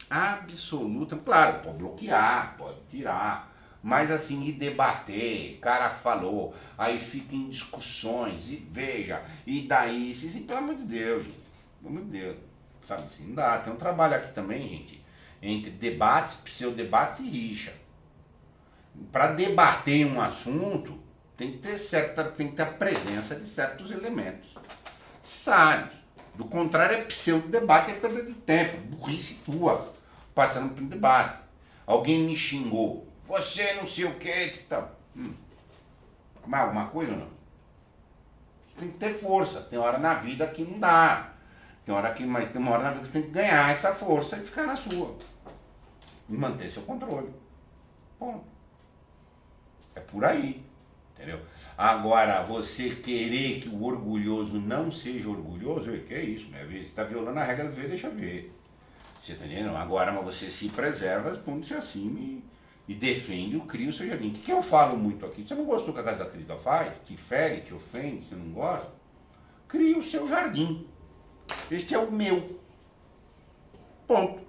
Absoluta. Claro, pode bloquear, pode tirar. Mas assim, e debater, cara falou, aí fica em discussões, e veja, e daí, assim, pelo amor de Deus, gente. Pelo amor de Deus. Sabe assim, não dá. Tem um trabalho aqui também, gente, entre debates, pseudebates e rixa. Para debater um assunto, tem que ter a presença de certos elementos necessários. Do contrário, é pseudo-debate, é perda de tempo, burrice tua, passando por debate. Alguém me xingou, você não sei o que, tal. Mais alguma coisa ou não? Tem que ter força. Tem hora na vida que não dá. Mas tem uma hora na vida que você tem que ganhar essa força e ficar na sua. E manter seu controle. Ponto. É por aí. Entendeu? Agora, você querer que o orgulhoso não seja orgulhoso, que é isso, né? Você está violando a regra do ver, deixa ver. Você está entendendo? Agora, mas você se preserva, pondo-se acima e defende, cria o seu jardim. O que eu falo muito aqui? Você não gostou que a Casa Crítica faz? Te fere, te ofende, você não gosta? Cria o seu jardim. Este é o meu. Ponto.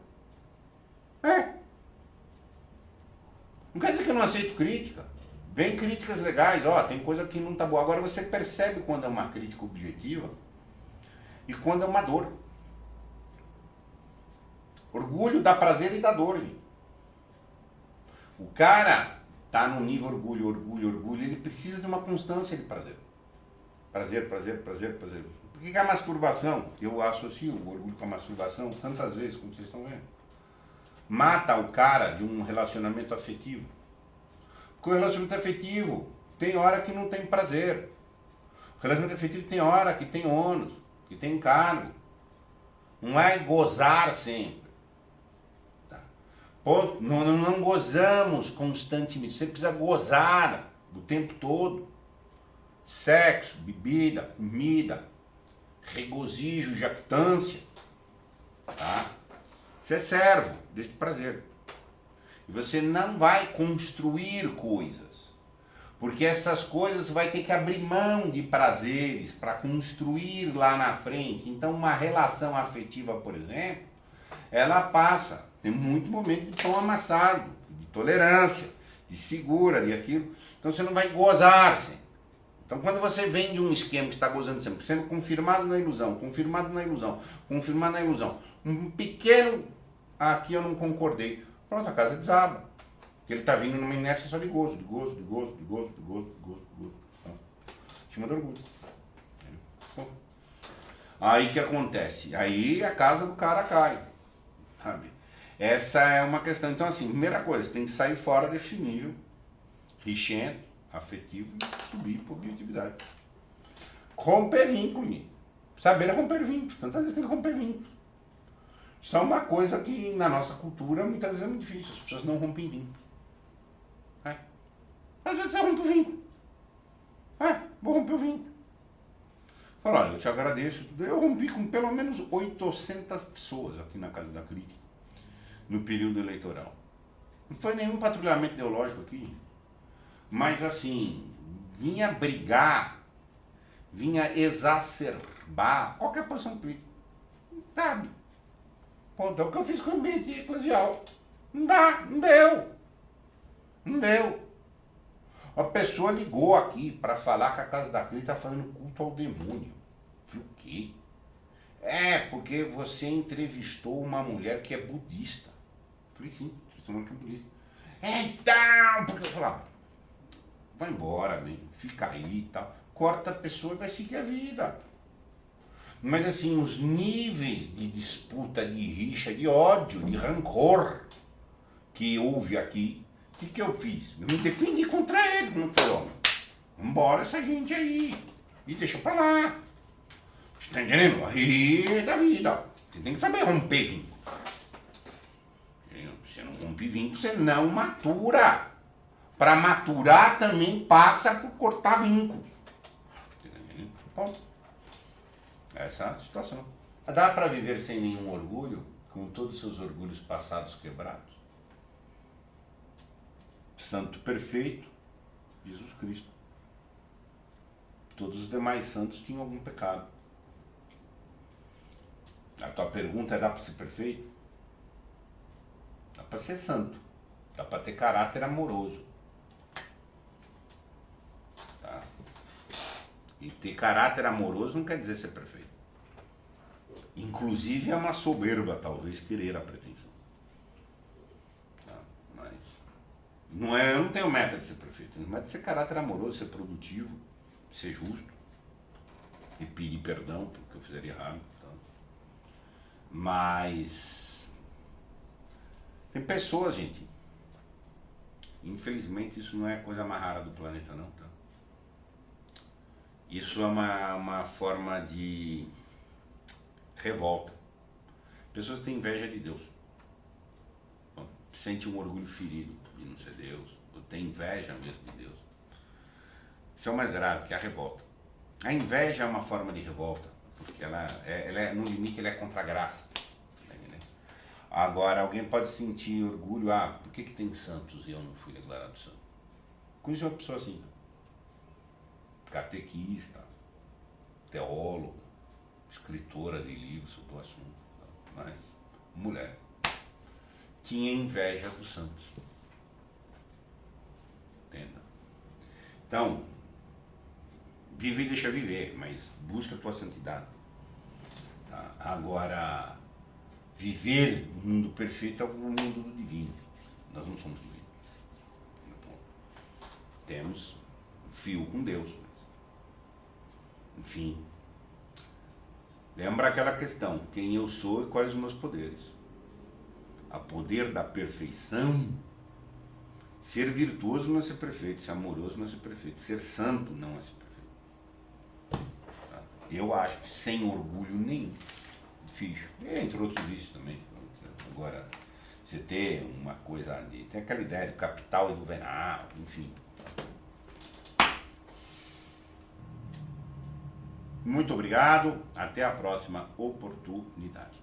Não quer dizer que eu não aceito crítica. Vem críticas legais, ó, tem coisa que não tá boa. Agora você percebe quando é uma crítica objetiva e quando é uma dor. Orgulho dá prazer e dá dor, gente. O cara tá no nível orgulho, ele precisa de uma constância de prazer. Prazer. Por que a masturbação, eu associo o orgulho com a masturbação tantas vezes, como vocês estão vendo, mata o cara de um relacionamento afetivo? Porque o relacionamento afetivo tem hora que não tem prazer. O relacionamento afetivo tem hora que tem ônus, que tem encargo. Não é gozar sempre. Tá? Ponto. Não gozamos constantemente. Você precisa gozar o tempo todo. Sexo, bebida, comida, regozijo, jactância. Tá? Você é servo desse prazer. E você não vai construir coisas. Porque essas coisas vai ter que abrir mão de prazeres para construir lá na frente. Então uma relação afetiva, por exemplo, ela passa. Tem muito momento de pão amassado, de tolerância, de segura, de aquilo. Então você não vai gozar sempre. Então quando você vem de um esquema que está gozando sempre, sendo confirmado na ilusão, um pequeno, aqui eu não concordei. Pronto, a casa desaba. Porque ele está vindo numa inércia só de gozo. Cima do orgulho. Bom, aí que acontece? Aí a casa do cara cai. Sabe? Essa é uma questão. Então assim, primeira coisa, você tem que sair fora desse nível rixento, afetivo e subir para objetividade. Romper vínculo. Saber romper vínculos. Tantas vezes tem que romper vínculos. Isso é uma coisa que na nossa cultura muitas vezes é muito difícil. As pessoas não rompem vínculos. Às vezes você rompe o vínculo. Vou romper o vínculo. Fala, olha, eu te agradeço. Eu rompi com pelo menos 800 pessoas aqui na Casa da Crítica no período eleitoral. Não foi nenhum patrulhamento ideológico aqui. Mas assim, vinha brigar, vinha exacerbar qualquer posição política. Sabe? Ponto. É o que eu fiz com o ambiente eclesial. Não dá, não deu. A pessoa ligou aqui para falar que a Casa da Crítica está fazendo culto ao demônio. Eu falei, o quê? Porque você entrevistou uma mulher que é budista. Eu falei, sim, semana com a polícia. Então, porque eu falava, vai embora, man, fica aí e tal. Corta a pessoa e vai seguir a vida. Mas assim, os níveis de disputa, de rixa, de ódio, de rancor que houve aqui, o que eu fiz? Eu me defendi contra ele, como falou, vambora essa gente aí, e deixa pra lá. Você tá entendendo? Aí é da vida. Você tem que saber romper vínculo. Você não rompe vínculo, você não matura. Para maturar também passa por cortar vínculos. Bom, essa é a situação. Dá para viver sem nenhum orgulho, com todos os seus orgulhos passados quebrados? Santo perfeito, Jesus Cristo. Todos os demais santos tinham algum pecado. A tua pergunta é: dá para ser perfeito? Dá para ser santo. Dá para ter caráter amoroso. Tá? E ter caráter amoroso não quer dizer ser perfeito. Inclusive é uma soberba, talvez, querer a pretensão. Tá? Mas não é, eu não tenho meta de ser perfeito. Não é de ser caráter amoroso, ser produtivo, ser justo e pedir perdão porque eu fizer errado. Tá? Mas tem pessoas, gente. Infelizmente isso não é a coisa mais rara do planeta, não. Tá? Isso é uma forma de revolta. Pessoas que têm inveja de Deus. Sente um orgulho ferido de não ser Deus. Ou tem inveja mesmo de Deus. Isso é o mais grave, que é a revolta. A inveja é uma forma de revolta. Porque ela é no limite, ela é contra a graça. Agora, alguém pode sentir orgulho. Ah, por que tem santos e eu não fui declarado santo? Conheci uma pessoa assim. Catequista, teóloga, escritora de livros sobre o assunto, mas mulher, tinha inveja dos santos. Entenda? Então, vive e deixa viver, mas busca a tua santidade. Tá? Agora, viver no mundo perfeito é o mundo do divino. Nós não somos divinos. Temos um fio com Deus. Enfim, lembra aquela questão, quem eu sou e quais os meus poderes. A poder da perfeição, ser virtuoso não é ser perfeito, ser amoroso não é ser perfeito, ser santo não é ser perfeito. Tá? Eu acho que sem orgulho nenhum, difícil, entre outros vícios também. Agora, você ter uma coisa de, tem aquela ideia do capital e do venal, enfim. Muito obrigado, até a próxima oportunidade.